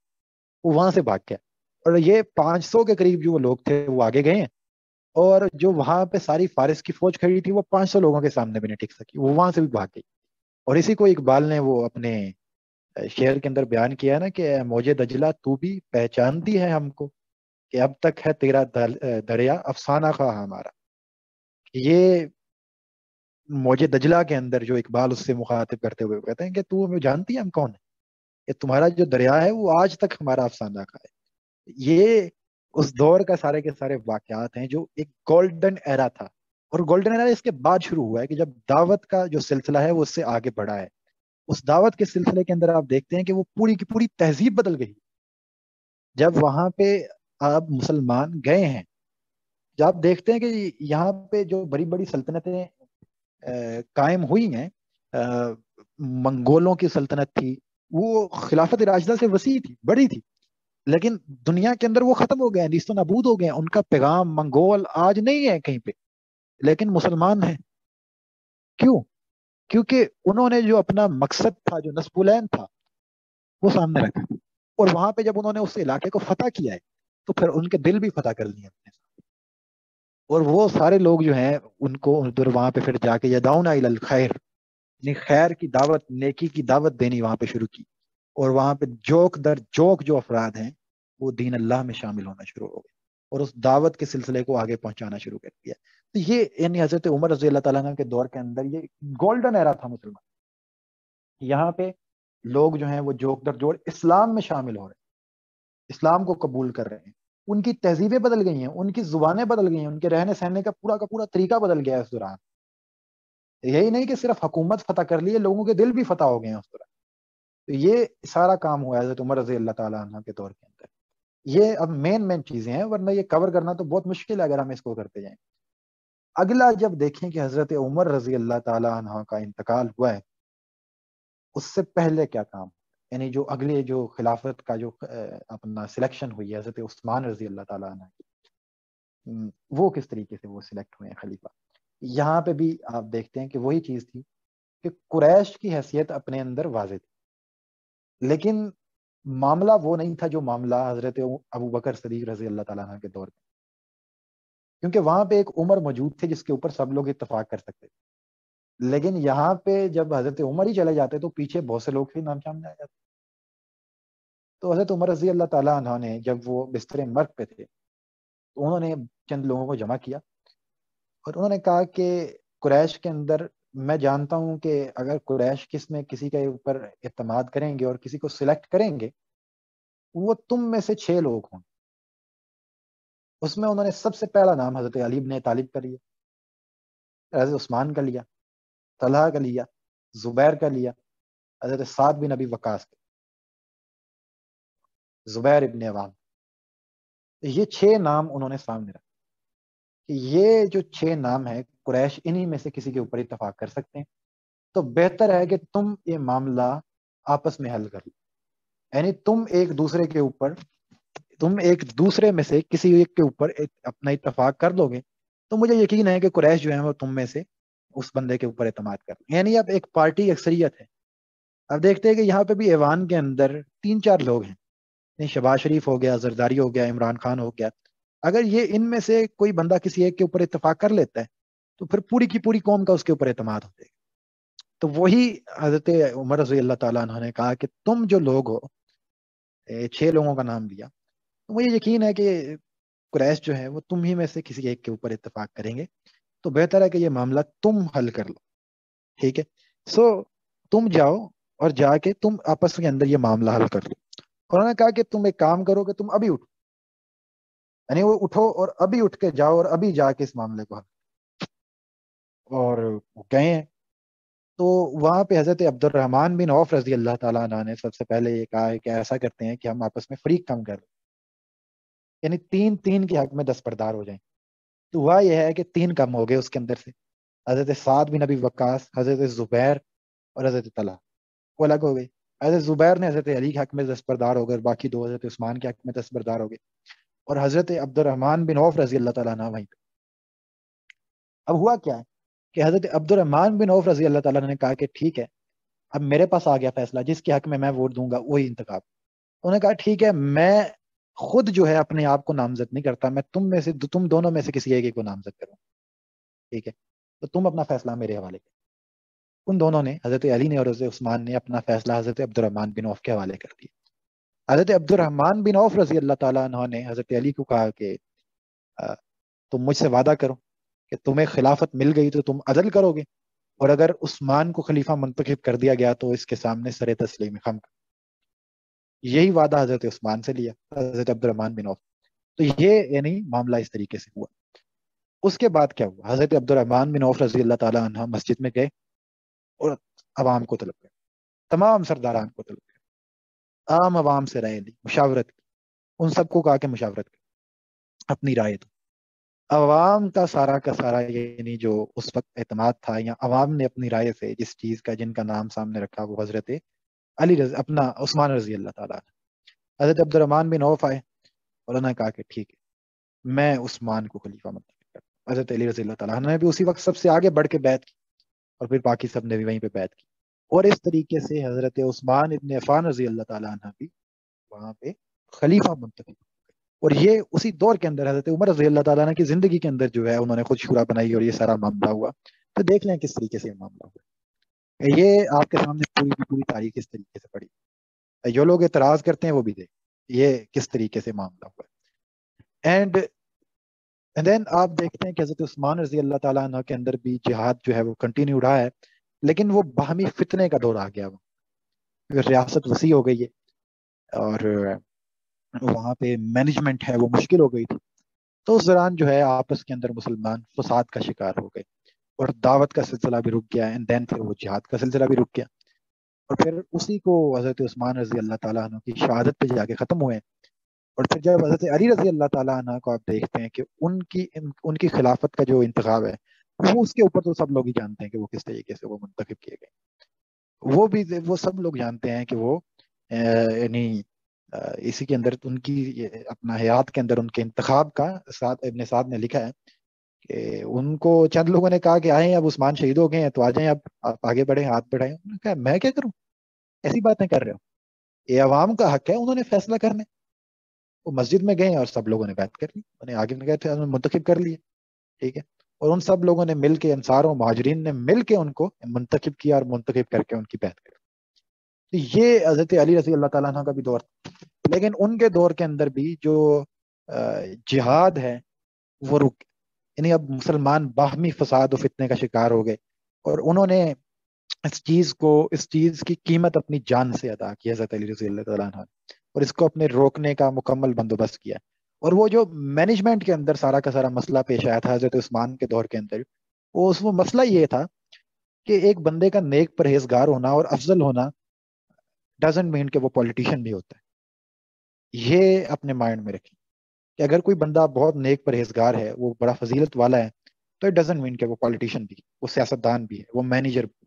[SPEAKER 1] وہ وہاں سے بھاگ گیا. اور یہ 500 کے قریب جو لوگ تھے وہ آگے گئے ہیں, اور جو وہاں پہ ساری فارس کی فوج کھڑی تھی وہ 500 لوگوں کے سامنے بھی نہیں ٹک سکی, وہ وہاں سے بھی بھاگ گئی. اور اسی کو اقبال نے وہ اپنے شعر کے اندر بیان کیا ہے نا کہ اے موج دجلہ تو بھی پہچانتی ہے ہم کو, کہ اب تک ہے تیرا دریا افسانہ خواہ ہمارا. یہ موج دجلہ کے اندر جو اقبال اس سے مخاطب کرتے ہوئے کہتے ہیں کہ تو ہمیں جانتی ہے ہم کون ہے, کہ تمہارا جو دریا ہے وہ آج تک ہمارا افسانہ کا ہے. یہ اس دور کا سارے کے سارے واقعات ہیں جو ایک گولڈن ایرا تھا. اور گولڈن ایرا اس کے بعد شروع ہوا ہے کہ جب دعوت کا جو سلسلہ ہے وہ اس سے آگے بڑھا ہے. اس دعوت کے سلسلے کے اندر آپ دیکھتے ہیں کہ وہ پوری کی پوری تہذیب بدل گئی. جب وہاں پہ آپ مسلمان گئے ہیں, جب آپ دیکھتے ہیں کہ یہاں پہ جو بڑی بڑی سلطنتیں قائم ہوئی ہیں, منگولوں کی سلطنت تھی, وہ خلافت راشدہ سے وسیع تھی, بڑی تھی. لیکن دنیا کے اندر وہ ختم ہو گئے ہیں, نیست و نابود ہو گئے ہیں. ان کا پیغام منگول آج نہیں ہے کہیں پہ, لیکن مسلمان ہیں. کیوں؟ کیونکہ انہوں نے جو اپنا مقصد تھا, جو نصب العین تھا, وہ سامنے رکھا. اور وہاں پہ جب انہوں نے اس علاقے کو فتح کیا ہے تو پھر ان کے دل بھی فتح کر لیے اپنے ساتھ. اور وہ سارے لوگ جو ہیں ان کو ادھر وہاں پہ پھر جا کے یدعون الی الخیر, یعنی خیر کی دعوت, نیکی کی دعوت دینی وہاں پہ شروع کی. اور وہاں پہ جوک در جوک جو افراد ہیں وہ دین اللہ میں شامل ہونا شروع ہو گئے, اور اس دعوت کے سلسلے کو آگے پہنچانا شروع کر دیا. تو یہ یعنی حضرت عمر رضی اللہ تعالیٰ عنہ کے دور کے اندر یہ گولڈن ایرا تھا مسلمان. یہاں پہ لوگ جو ہیں وہ جوک در جوڑ اسلام میں شامل ہو رہے ہیں, اسلام کو قبول کر رہے ہیں. ان کی تہذیبیں بدل گئی ہیں, ان کی زبانیں بدل گئی ہیں, ان کے رہنے سہنے کا پورا طریقہ بدل گیا ہے اس دوران. یہی نہیں کہ صرف حکومت فتح کر لی ہے, لوگوں کے دل بھی فتح ہو گئے ہیں اس دوران. تو یہ سارا کام ہوا ہے حضرت عمر رضی اللہ تعالیٰ عنہ کے دور کے اندر. یہ اب مین چیزیں ہیں, ورنہ یہ کور کرنا تو بہت مشکل ہے اگر ہم اس کو کرتے جائیں. اگلا جب دیکھیں کہ حضرت عمر رضی اللہ تعالیٰ عنہ کا انتقال ہوا ہے, اس سے پہلے کیا کام, یعنی جو اگلے جو خلافت کا جو اپنا سلیکشن ہوئی ہے حضرت عثمان رضی اللہ تعالیٰ عنہ کی, وہ کس طریقے سے وہ سلیکٹ ہوئے ہیں خلیفہ. یہاں پہ بھی آپ دیکھتے ہیں کہ وہی چیز تھی کہ قریش کی حیثیت اپنے اندر واضح تھی, لیکن معاملہ وہ نہیں تھا جو معاملہ حضرت ابو بکر صدیق رضی اللہ تعالیٰ عنہ کے دور میں, کیونکہ وہاں پہ ایک عمر موجود تھے جس کے اوپر سب لوگ اتفاق کر سکتے تھے. لیکن یہاں پہ جب حضرت عمر ہی چلے جاتے تو پیچھے بہت سے لوگ ہی نام سامنے آ جاتے. تو حضرت عمر رضی اللہ تعالیٰ عنہ نے جب وہ بستر مرگ پہ تھے تو انہوں نے چند لوگوں کو جمع کیا, اور انہوں نے کہا کہ قریش کے اندر میں جانتا ہوں کہ اگر قریش کس میں کسی کے اوپر اعتماد کریں گے اور کسی کو سلیکٹ کریں گے, وہ تم میں سے 6 لوگ ہوں. اس میں انہوں نے سب سے پہلا نام حضرت علی بن طالب کا لیا, حضرت عثمان کا لیا, طلحہ کا لیا, زبیر کا لیا, حضرت سعد بن ابی وقاص کا, زبیر ابن عوام. یہ 6 نام انہوں نے سامنے رکھا کہ یہ جو 6 نام ہیں قریش انہی میں سے کسی کے اوپر اتفاق کر سکتے ہیں. تو بہتر ہے کہ تم یہ معاملہ آپس میں حل کر لو. یعنی تم ایک دوسرے میں سے کسی ایک کے اوپر اپنا اتفاق کر دو گے تو مجھے یقین ہے کہ قریش جو ہے وہ تم میں سے اس بندے کے اوپر اعتماد کر لیں. یعنی اب ایک پارٹی اکثریت ہے. اب دیکھتے ہیں کہ یہاں پہ بھی ایوان کے اندر 3-4 لوگ ہیں. شہباز شریف ہو گیا, زرداری ہو گیا, عمران خان ہو گیا. اگر یہ ان میں سے کوئی بندہ کسی ایک کے اوپر اتفاق کر لیتا ہے تو پھر پوری کی پوری قوم کا اس کے اوپر اعتماد ہوتا ہے. تو وہی حضرت عمر رضی اللہ تعالیٰ عنہ نے کہا کہ تم جو لوگ ہو, 6 لوگوں کا نام لیا, تو مجھے یقین ہے کہ قریش جو ہے وہ تم ہی میں سے کسی ایک کے اوپر اتفاق کریں گے, تو بہتر ہے کہ یہ معاملہ تم حل کر لو. ٹھیک ہے, سو تم جاؤ اور جا کے تم آپس کے اندر یہ معاملہ حل کر لو. اور انہوں نے کہا کہ تم ایک کام کرو کہ تم ابھی اٹھو, یعنی وہ اٹھو اور ابھی اٹھ کے جاؤ اور ابھی جا کے اس معاملے کو حل. اور وہ گئے ہیں تو وہاں پہ حضرت عبد الرحمن بن عوف رضی اللہ تعالیٰ عنہ نے سب سے پہلے یہ کہا ہے کہ ایسا کرتے ہیں کہ ہم آپس میں فریق کم کر لیں, یعنی 3 کے حق میں 10 بردار ہو جائیں. تو ہوا یہ ہے کہ 3 کم ہو گئے اس کے اندر سے. حضرت سعد بن ابی وقاص, حضرت زبیر اور حضرت طلحہ وہ الگ ہو گئے. حضرت زبیر نے حضرت علی کے حق میں 10 بردار ہو گئے, اور باقی 2 حضرت عثمان کے حق میں 10 بردار ہو گئے, اور حضرت عبد الرحمن بن عوف رضی اللہ تعالیٰ عنہ وہیں پہ. اب ہوا کیا ہے کہ حضرت عبد الرحمن بن عوف رضی اللہ تعالیٰ عنہ نے کہا کہ ٹھیک ہے, اب میرے پاس آ گیا فیصلہ, جس کے حق میں ووٹ دوں گا وہی انتخاب. انہوں نے کہا ٹھیک ہے, میں خود جو ہے اپنے آپ کو نامزد نہیں کرتا, میں تم دونوں میں سے کسی ایک کو نامزد کروں. ٹھیک ہے, تو تم اپنا فیصلہ میرے حوالے کرو. ان دونوں نے, حضرت علی نے اور حضرت عثمان نے, اپنا فیصلہ حضرت عبد الرحمن بن عوف کے حوالے کر دیا. حضرت عبد الرحمن بن عوف رضی اللہ تعالیٰ عنہ نے حضرت علی کو کہا کہ تم مجھ سے وعدہ کرو کہ تمہیں خلافت مل گئی تو تم عدل کرو گے, اور اگر عثمان کو خلیفہ منتخب کر دیا گیا تو اس کے سامنے سر تسلیم خم کر. یہی وعدہ حضرت عثمان سے لیا حضرت عبد الرحمن بن عوف. تو یہ یعنی معاملہ اس طریقے سے ہوا. اس کے بعد کیا ہوا, حضرت عبد الرحمن بن عوف رضی اللہ تعالیٰ عنہ مسجد میں گئے اور عوام کو طلب کر, تمام سرداران کو طلب کر, عام عوام سے رائے لی, مشاورت کی. ان سب کو کہا کہ مشاورت کر, اپنی رائے دو. عوام کا سارا یعنی جو اس وقت اعتماد تھا, یا عوام نے اپنی رائے سے جس چیز کا, جن کا نام سامنے رکھا, وہ حضرت علی اپنا عثمان رضی اللہ تعالیٰ عنہ. حضرت عبد الرحمن بن عوف آئے اور انہوں نے کہا کہ ٹھیک ہے, میں عثمان کو خلیفہ منتخب کرتا ہوں. حضرت علی رضی اللہ تعالیٰ عنہ نے بھی اسی وقت سب سے آگے بڑھ کے بیعت کی, اور پھر باقی سب نے بھی وہیں پہ بیعت کی. اور اس طریقے سے حضرت عثمان ابن عفان رضی اللہ تعالیٰ عنہ بھی وہاں پہ خلیفہ منتخب. اور یہ اسی دور کے اندر حضرت عمر رضی اللہ تعالیٰ عنہ کی زندگی کے اندر جو ہے انہوں نے خود شورا بنائی, اور یہ سارا معاملہ ہوا. تو دیکھ لیں کس طریقے سے یہ معاملہ ہوا. یہ آپ کے سامنے پوری کی پوری تاریخ اس طریقے سے پڑی. جو لوگ اعتراض کرتے ہیں وہ بھی دیکھ یہ کس طریقے سے معاملہ ہوا. اینڈ دین آپ دیکھتے ہیں کہ حضرت عثمان رضی اللہ تعالیٰ عنہ کے اندر بھی جہاد جو ہے وہ کنٹینیو رہا ہے, لیکن وہ باہمی فتنے کا دور آ گیا. وہ ریاست وسیع ہو گئی ہے, اور وہاں پہ مینجمنٹ ہے وہ مشکل ہو گئی تھی. تو اس دوران جو ہے آپس کے اندر مسلمان فساد کا شکار ہو گئے, اور دعوت کا سلسلہ بھی رک گیا, اینڈ دین پھر وہ جہاد کا سلسلہ بھی رک گیا. اور پھر اسی کو حضرت عثمان رضی اللہ تعالیٰ عنہ کی شہادت پہ جا کے ختم ہوئے. اور پھر جب حضرت علی رضی اللہ تعالیٰ عنہ کو آپ دیکھتے ہیں کہ ان کی خلافت کا جو انتخاب ہے, وہ اس کے اوپر تو سب لوگ ہی جانتے ہیں کہ وہ کس طریقے سے وہ منتخب کیے گئے. وہ سب لوگ جانتے ہیں کہ وہ یعنی اسی کے اندر ان کی اپنا حیات کے اندر ان کے انتخاب کا ابن سعد نے لکھا ہے کہ ان کو چند لوگوں نے کہا کہ آئیں, اب عثمان شہید ہو گئے ہیں تو آ جائیں, اب آپ آگے بڑھیں, ہاتھ بڑھائیں. انہوں نے کہا میں کیا کروں, ایسی باتیں کر رہے ہو, یہ عوام کا حق ہے, انہوں نے فیصلہ کرنے. وہ مسجد میں گئے اور سب لوگوں نے بیعت کر لی, انہیں آگے میں گئے تھے, منتخب کر لیے. ٹھیک ہے, اور ان سب لوگوں نے مل کے, انصار و مہاجرین نے مل کے ان کو منتخب کیا, اور منتخب کر کے ان کی بیعت کر. تو یہ حضرت علی رضی اللہ تعالیٰ عنہ کا بھی دور تھا. لیکن ان کے دور کے اندر بھی جو جہاد ہے وہ رک, یعنی اب مسلمان باہمی فساد و فتنے کا شکار ہو گئے, اور انہوں نے اس چیز کی قیمت اپنی جان سے ادا کی حضرت علی رضی اللہ تعالیٰ عنہ, اور اس کو اپنے روکنے کا مکمل بندوبست کیا. اور وہ جو مینجمنٹ کے اندر سارا کا سارا مسئلہ پیش آیا تھا حضرت عثمان کے دور کے اندر, وہ مسئلہ یہ تھا کہ ایک بندے کا نیک پرہیزگار ہونا اور افضل ہونا ڈزنٹ مین کہ وہ پولیٹیشین بھی ہوتا ہے. یہ اپنے مائنڈ میں رکھیں کہ اگر کوئی بندہ بہت نیک پرہیزگار ہے, وہ بڑا فضیلت والا ہے, تو اٹ ڈزنٹ مین کہ وہ پولیٹیشین بھی, وہ سیاستدان بھی ہے, وہ مینیجر بھی.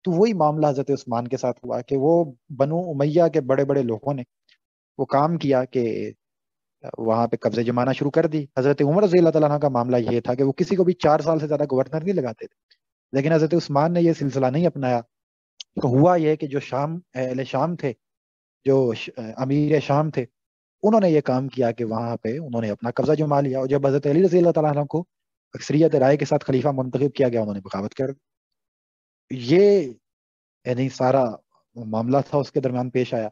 [SPEAKER 1] تو وہی معاملہ حضرت عثمان کے ساتھ ہوا کہ وہ بنو امیہ کے بڑے بڑے لوگوں نے وہ کام کیا کہ وہاں پہ قبضے جمانا شروع کر دی. حضرت عمر رضی اللہ تعالیٰ عنہ کا معاملہ یہ تھا کہ وہ کسی کو بھی 4 سال سے زیادہ گورنر نہیں لگاتے تھے, لیکن حضرت عثمان نے یہ سلسلہ نہیں اپنایا. تو ہوا یہ کہ جو اہل شام تھے, جو امیر شام تھے, انہوں نے یہ کام کیا کہ وہاں پہ انہوں نے اپنا قبضہ جما لیا, اور جب حضرت علی رضی اللہ تعالیٰ عنہ کو اکثریت رائے کے ساتھ خلیفہ منتخب کیا گیا, انہوں نے بغاوت کر دی. یہ یعنی سارا معاملہ تھا اس کے درمیان پیش آیا.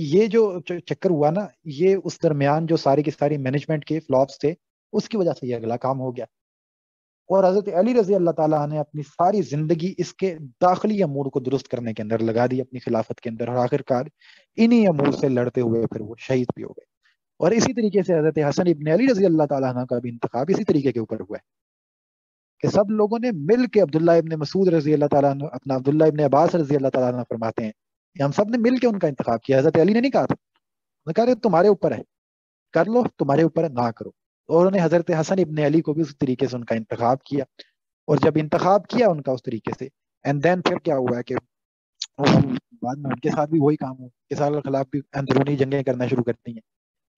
[SPEAKER 1] یہ جو چکر ہوا نا, یہ اس درمیان جو ساری کی ساری مینجمنٹ کے فلاپس تھے, اس کی وجہ سے یہ اگلا کام ہو گیا. اور حضرت علی رضی اللہ تعالیٰ نے اپنی ساری زندگی اس کے داخلی امور کو درست کرنے کے اندر لگا دی اپنی خلافت کے اندر, اور آخر کار انہی امور سے لڑتے ہوئے پھر وہ شہید بھی ہو گئے. اور اسی طریقے سے حضرت حسن ابن علی رضی اللہ تعالیٰ عنہ کا بھی انتخاب اسی طریقے کے اوپر ہوا ہے کہ سب لوگوں نے مل کے عبداللہ ابن مسعود رضی اللہ تعالیٰ عنہ, اپنا عبداللہ ابن عباس رضی اللہ تعالیٰ عنہ فرماتے ہیں کہ ہم سب نے مل کے ان کا انتخاب کیا. حضرت علی نے نہیں کہا تھا, انہوں نے کہا کہ تمہارے اوپر ہے, کر لو, تمہارے اوپر ہے, نہ کرو. اور انہوں نے حضرت حسن ابن علی کو بھی اس طریقے سے ان کا انتخاب کیا. اور جب انتخاب کیا ان کا اس طریقے سے, اینڈ دین پھر کیا ہوا کہ بعد میں ان کے ساتھ بھی وہی کام ہو, کے ساتھ خلاف بھی اندرونی جنگیں کرنا شروع کرتی ہیں.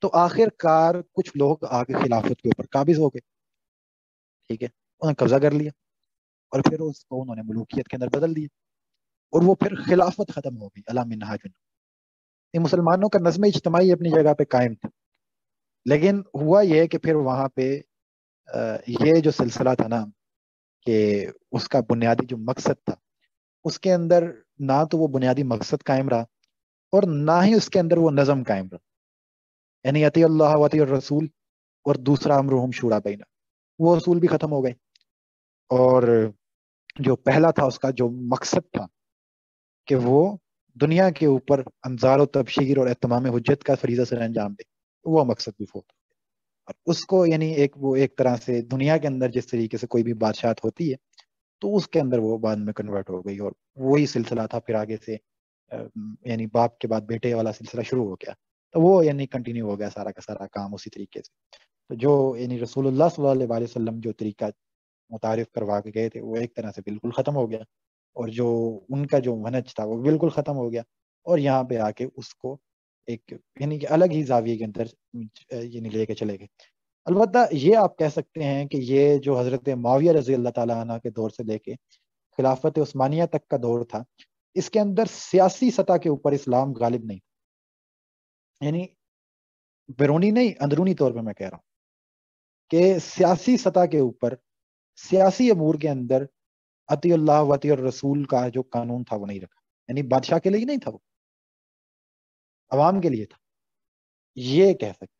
[SPEAKER 1] تو آخر کار کچھ لوگ آگے خلافت کے اوپر قابض ہو گئے, ٹھیک ہے, انہوں نے قبضہ کر لیا, اور پھر اس کو انہوں نے ملوکیت کے اندر بدل دیا, اور وہ پھر خلافت ختم ہو گئی. علی منہاج یہ مسلمانوں کا نظم اجتماعی اپنی جگہ پہ قائم تھا, لیکن ہوا یہ کہ پھر وہاں پہ یہ جو سلسلہ تھا نا, کہ اس کا بنیادی جو مقصد تھا, اس کے اندر نہ تو وہ بنیادی مقصد قائم رہا, اور نہ ہی اس کے اندر وہ نظم قائم رہا. یعنی اطیع اللہ و اطیع الرسول, اور دوسرا امرہم شورا بینا, وہ اصول بھی ختم ہو گئے. اور جو پہلا تھا اس کا جو مقصد تھا کہ وہ دنیا کے اوپر انذار و تبشیر اور اتمام حجت کا فریضہ سر انجام دے, وہ مقصد بھی فوت. اور اس کو یعنی وہ ایک طرح سے دنیا کے اندر جس طریقے سے کوئی بھی بادشاہت ہوتی ہے, تو اس کے اندر وہ بعد میں کنورٹ ہو گئی, اور وہی سلسلہ تھا پھر آگے سے, یعنی باپ کے بعد بیٹے والا سلسلہ شروع ہو گیا. تو وہ یعنی کنٹینیو ہو گیا سارا کا سارا کام اسی طریقے سے. تو جو یعنی رسول اللہ صلی اللہ علیہ وسلم جو طریقہ متعارف کروا کے گئے تھے, وہ ایک طرح سے بالکل ختم ہو گیا, اور جو ان کا جو منہج تھا وہ بالکل ختم ہو گیا. اور یہاں پہ آ کے اس کو ایک یعنی کہ الگ ہی زاویے کے اندر یعنی لے کے چلے گئے. البتہ یہ آپ کہہ سکتے ہیں کہ یہ جو حضرت معاویہ رضی اللہ تعالیٰ عنہ کے دور سے لے کے خلافت عثمانیہ تک کا دور تھا, اس کے اندر سیاسی سطح کے اوپر اسلام غالب نہیں, یعنی بیرونی نہیں, اندرونی طور پہ میں کہہ رہا ہوں کہ سیاسی سطح کے اوپر سیاسی امور کے اندر اطیع اللہ و اطیع الرسول کا جو قانون تھا وہ نہیں رکھا. یعنی بادشاہ کے لیے نہیں تھا, وہ عوام کے لیے تھا. یہ کہہ سکتے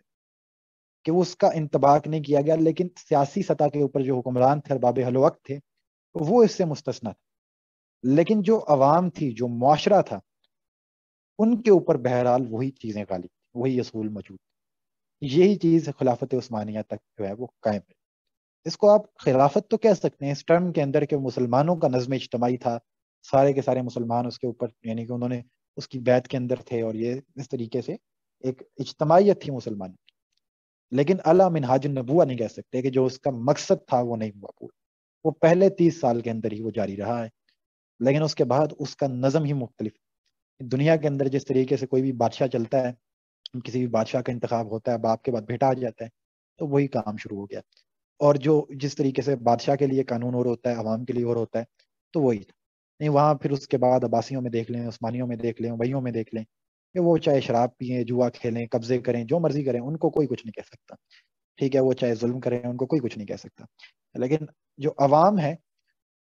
[SPEAKER 1] کہ اس کا انطباق نہیں کیا گیا, لیکن سیاسی سطح کے اوپر جو حکمران تھے, ارباب حل وقت تھے, وہ اس سے مستثنا تھے. لیکن جو عوام تھی, جو معاشرہ تھا, ان کے اوپر بہرحال وہی چیزیں غالب تھی, وہی اصول موجود تھے. یہی چیز خلافت عثمانیہ تک جو ہے وہ قائم ہے. اس کو آپ خلافت تو کہہ سکتے ہیں اس ٹرم کے اندر کہ مسلمانوں کا نظم اجتماعی تھا, سارے کے سارے مسلمان اس کے اوپر یعنی کہ انہوں نے اس کی بیعت کے اندر تھے, اور یہ اس طریقے سے ایک اجتماعیت تھی مسلمان. لیکن اعلیٰ منہاج النبوہ نہیں کہہ سکتے کہ جو اس کا مقصد تھا وہ نہیں ہوا پورا. وہ پہلے 30 سال کے اندر ہی وہ جاری رہا ہے, لیکن اس کے بعد اس کا نظم ہی مختلف. دنیا کے اندر جس طریقے سے کوئی بھی بادشاہ چلتا ہے, کسی بھی بادشاہ کا انتخاب ہوتا ہے, باپ کے بعد بیٹا آ جاتا ہے, تو وہی کام شروع ہو گیا. اور جو جس طریقے سے بادشاہ کے لیے قانون اور ہوتا ہے, عوام کے لیے اور ہوتا ہے, تو وہی تھا. نہیں وہاں پھر اس کے بعد عباسیوں میں دیکھ لیں, عثمانیوں میں دیکھ لیں, ابیوں میں دیکھ لیں, کہ وہ چاہے شراب پئیں, جوا کھیلیں, قبضے کریں, جو مرضی کریں, ان کو کوئی کچھ نہیں کہہ سکتا. ٹھیک ہے, وہ چاہے ظلم کریں, ان کو کوئی کچھ نہیں کہہ سکتا. لیکن جو عوام ہے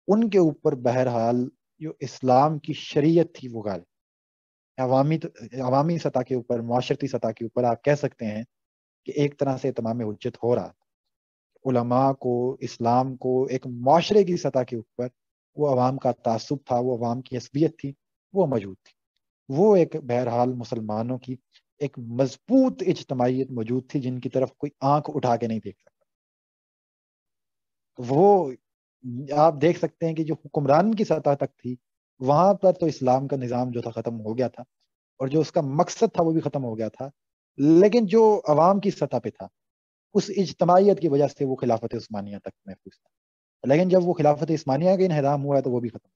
[SPEAKER 1] ان کے اوپر بہرحال جو اسلام کی شریعت تھی وہ غالب. عوامی سطح کے اوپر, معاشرتی سطح کے اوپر آپ کہہ سکتے ہیں کہ ایک طرح سے تمام حجت ہو رہا. علماء کو, اسلام کو ایک معاشرے کی سطح کے اوپر وہ عوام کا تعصب تھا, وہ عوام کی عصبیت تھی, وہ موجود تھی. وہ ایک بہرحال مسلمانوں کی ایک مضبوط اجتماعیت موجود تھی جن کی طرف کوئی آنکھ اٹھا کے نہیں دیکھ سکتا. وہ آپ دیکھ سکتے ہیں کہ جو حکمران کی سطح تک تھی, وہاں پر تو اسلام کا نظام جو تھا ختم ہو گیا تھا, اور جو اس کا مقصد تھا وہ بھی ختم ہو گیا تھا. لیکن جو عوام کی سطح پہ تھا, اس اجتماعیت کی وجہ سے وہ خلافت عثمانیہ تک محفوظ تھا. لیکن جب وہ خلافت عثمانیہ کا انہدام ہوا ہے تو وہ بھی ختم.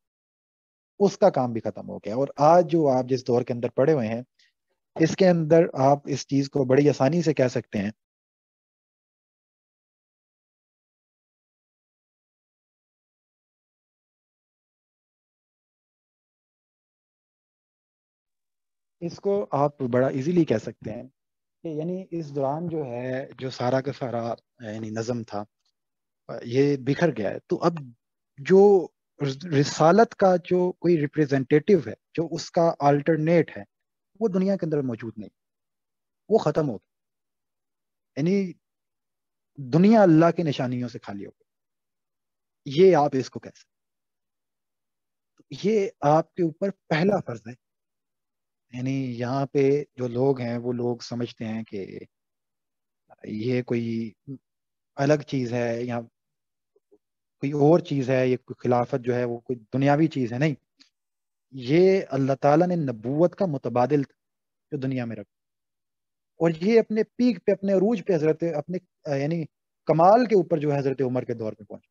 [SPEAKER 1] اس کا کام بھی ختم ہو گیا. اور آج جو آپ جس دور کے اندر پڑے ہوئے ہیں اس کے اندر آپ اس چیز کو بڑی آسانی سے کہہ سکتے ہیں اس کو آپ بڑا ایزیلی کہہ سکتے ہیں کہ یعنی اس دوران جو ہے جو سارا کا سارا یعنی نظم تھا یہ بکھر گیا ہے. تو اب جو رسالت کا جو کوئی ریپریزنٹیٹیو ہے جو اس کا آلٹرنیٹ ہے وہ دنیا کے اندر موجود نہیں, وہ ختم ہو گیا. یعنی دنیا اللہ کی نشانیوں سے خالی ہو گئی, یہ آپ اس کو کہہ سکتے. یہ آپ کے اوپر پہلا فرض ہے. یعنی یہاں پہ جو لوگ ہیں وہ لوگ سمجھتے ہیں کہ یہ کوئی الگ چیز ہے یا کوئی اور چیز ہے, یہ کوئی خلافت جو ہے وہ کوئی دنیاوی چیز ہے. نہیں, یہ اللہ تعالیٰ نے نبوت کا متبادل جو دنیا میں رکھا, اور یہ اپنے پیک پہ اپنے عروج پہ حضرت اپنے یعنی کمال کے اوپر جو ہے حضرت عمر کے دور پہ پہنچا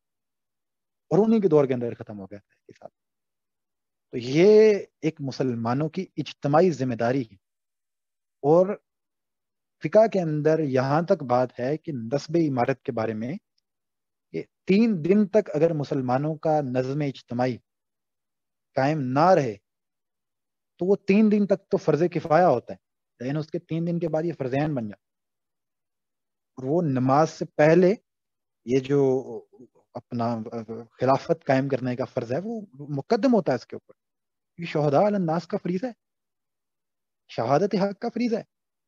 [SPEAKER 1] اور انہیں کے دور کے اندر ختم ہو گیا کے ساتھ. تو یہ ایک مسلمانوں کی اجتماعی ذمہ داری ہے. اور فقہ کے اندر یہاں تک بات ہے کہ نصب عمارت کے بارے میں کہ 3 دن تک اگر مسلمانوں کا نظم اجتماعی قائم نہ رہے تو وہ 3 دن تک تو فرض کفایہ ہوتا ہے, لیکن اس کے 3 دن کے بعد یہ فرض عین بن جاتا ہے. اور وہ نماز سے پہلے یہ جو اپنا خلافت قائم کرنے کا فرض ہے وہ مقدم ہوتا ہے اس کے اوپر. یہ شہداء علی الناس کا فریضہ ہے, شہادت حق کا فریضہ ہے,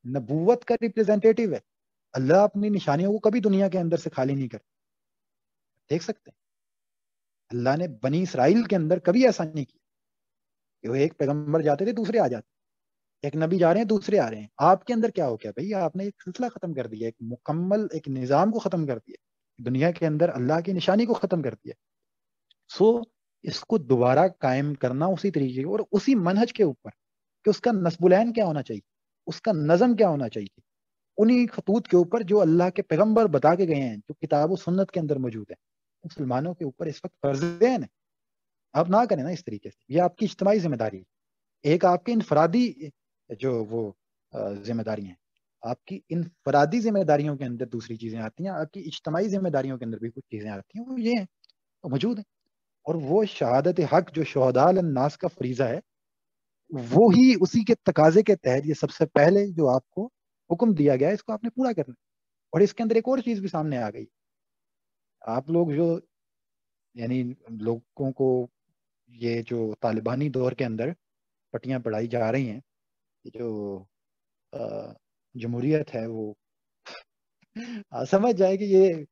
[SPEAKER 1] نبوت کا ریپریزنٹیٹیو ہے. اللہ اپنی نشانیوں کو کبھی دنیا کے اندر سے خالی نہیں کرتا. دیکھ سکتے ہیں اللہ نے بنی اسرائیل کے اندر کبھی ایسا نہیں کیا کہ وہ ایک پیغمبر جاتے تھے دوسرے آ جاتے, ایک نبی جا رہے ہیں دوسرے آ رہے ہیں. آپ کے اندر کیا ہو گیا بھائی, آپ نے ایک سلسلہ ختم کر دیا, ایک مکمل ایک نظام کو ختم کر دیا, دنیا کے اندر اللہ کی نشانی کو ختم کر دیا. سو اس کو دوبارہ قائم کرنا اسی طریقے اور اسی منہج کے اوپر کہ اس کا نصب العین کیا ہونا چاہیے, اس کا نظم کیا ہونا چاہیے, انہی خطوط کے اوپر جو اللہ کے پیغمبر بتا کے گئے ہیں, جو کتاب و سنت کے اندر موجود ہے, مسلمانوں کے اوپر اس وقت فرض عین ہے. آپ نہ کریں نا اس طریقے سے, یہ آپ کی اجتماعی ذمہ داری ہے. ایک آپ کے انفرادی جو وہ ذمہ داری ہیں, آپ کی انفرادی ذمہ داریوں کے اندر دوسری چیزیں آتی ہیں, آپ کی اجتماعی ذمہ داریوں کے اندر بھی کچھ چیزیں آتی ہیں, وہ یہ ہیں تو موجود ہیں. اور وہ شہادت حق جو شہداء علی الناس کا فریضہ ہے وہی اسی کے تقاضے کے تحت یہ سب سے پہلے جو آپ کو حکم دیا گیا ہے اس کو آپ نے پورا کرنا. اور اس کے اندر ایک اور چیز بھی سامنے آ گئی, آپ لوگ جو یعنی لوگوں کو یہ جو طالبانی دور کے اندر پٹیاں پڑھائی جا رہی ہیں, جو جمہوریت ہے وہ سمجھ جائے کہ یہ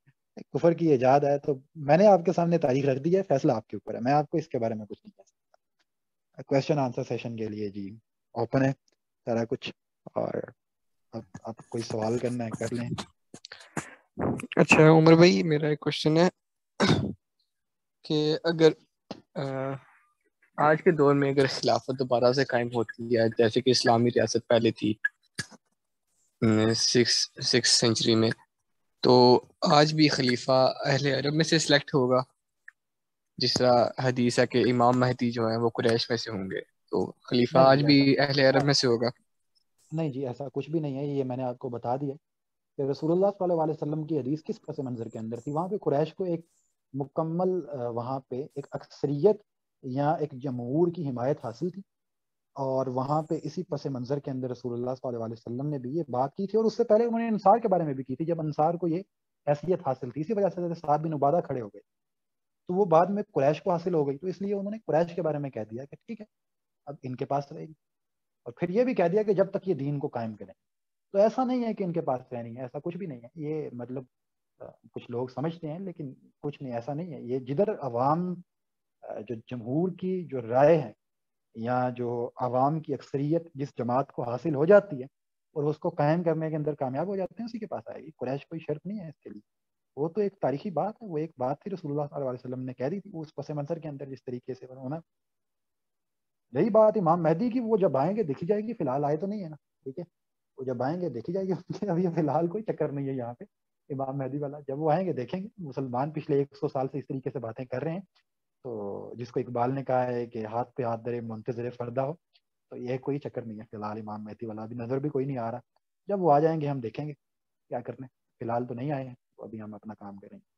[SPEAKER 1] کفر کی ایجاد ہے, تو میں نے آپ کے سامنے تاریخ رکھ دی ہے, فیصلہ آپ کے اوپر ہے, میں آپ کو اس کے بارے میں کچھ نہیں کہہ سکتا. کوشچن آنسر سیشن کے لیے جی اوپن ہے سارا کچھ, اور اب آپ کوئی سوال کرنا ہے کر لیں.
[SPEAKER 2] اچھا عمر بھائی, میرا ایک کوشچن ہے کہ اگر آج کے دور میں اگر خلافت دوبارہ سے قائم ہوتی ہے, جیسے کہ اسلامی ریاست پہلے تھی 6 سینچری میں, تو آج بھی خلیفہ اہل عرب میں سے سلیکٹ ہوگا, جس طرح حدیث ہے کہ امام مہدی جو ہیں وہ قریش میں سے ہوں گے, تو خلیفہ
[SPEAKER 1] نہیں
[SPEAKER 2] آج
[SPEAKER 1] جی
[SPEAKER 2] بھی
[SPEAKER 1] ایسا
[SPEAKER 2] اہل عرب میں سے ہوگا؟
[SPEAKER 1] نہیں جی ایسا کچھ بھی نہیں ہے. یہ میں نے آپ کو بتا دیا کہ رسول اللہ صلی اللہ علیہ وسلم کی حدیث کس پس منظر کے اندر تھی. وہاں پہ قریش کو ایک مکمل وہاں پہ ایک اکثریت یا ایک جمہور کی حمایت حاصل تھی, اور وہاں پہ اسی پس منظر کے اندر رسول اللہ صلی اللہ علیہ وسلم نے بھی یہ بات کی تھی, اور اس سے پہلے انہوں نے انصار کے بارے میں بھی کی تھی. جب انصار کو یہ حیثیت حاصل تھی, اسی وجہ سے سعد بن عبادہ کھڑے ہو گئے, تو وہ بعد میں قریش کو حاصل ہو گئی, تو اس لیے انہوں نے قریش کے بارے میں کہہ دیا کہ ٹھیک ہے اب ان کے پاس رہے گی, اور پھر یہ بھی کہہ دیا کہ جب تک یہ دین کو قائم کریں. تو ایسا نہیں ہے کہ ان کے پاس رہنی ہے, ایسا کچھ بھی نہیں ہے. یہ مطلب کچھ لوگ سمجھتے ہیں لیکن کچھ نہیں, ایسا نہیں ہے. یہ جدھر عوام جو جمہور کی جو رائے ہے یا جو عوام کی اکثریت جس جماعت کو حاصل ہو جاتی ہے اور اس کو قائم کرنے کے اندر کامیاب ہو جاتے ہیں, اسی کے پاس آئے گی. قریش کوئی شرط نہیں ہے اس کے لیے, وہ تو ایک تاریخی بات ہے, وہ ایک بات تھی رسول اللہ صلی اللہ علیہ وسلم نے کہہ دی تھی, وہ اس پس منظر کے اندر جس طریقے سے ہونا. یہی بات امام مہدی کی, وہ جب آئیں گے دیکھی جائے گی, فی الحال آئے تو نہیں ہے نا, ٹھیک ہے, وہ جب آئیں گے دیکھی جائے گی. ابھی فی الحال کوئی چکر نہیں ہے یہاں پہ امام مہدی والا, جب وہ آئیں گے دیکھیں گے. مسلمان پچھلے 100 سال سے اس طریقے سے باتیں کر رہے ہیں, تو جس کو اقبال نے کہا ہے کہ ہاتھ پہ ہاتھ درے منتظر فردہ ہو، تو یہ کوئی چکر نہیں ہے فی الحال امام مہدی والا، ابھی نظر بھی کوئی نہیں آ رہا. جب وہ آ جائیں گے ہم دیکھیں گے کیا کرنے. فی الحال تو نہیں آئے ہیں، تو ابھی ہم اپنا کام کریں گے.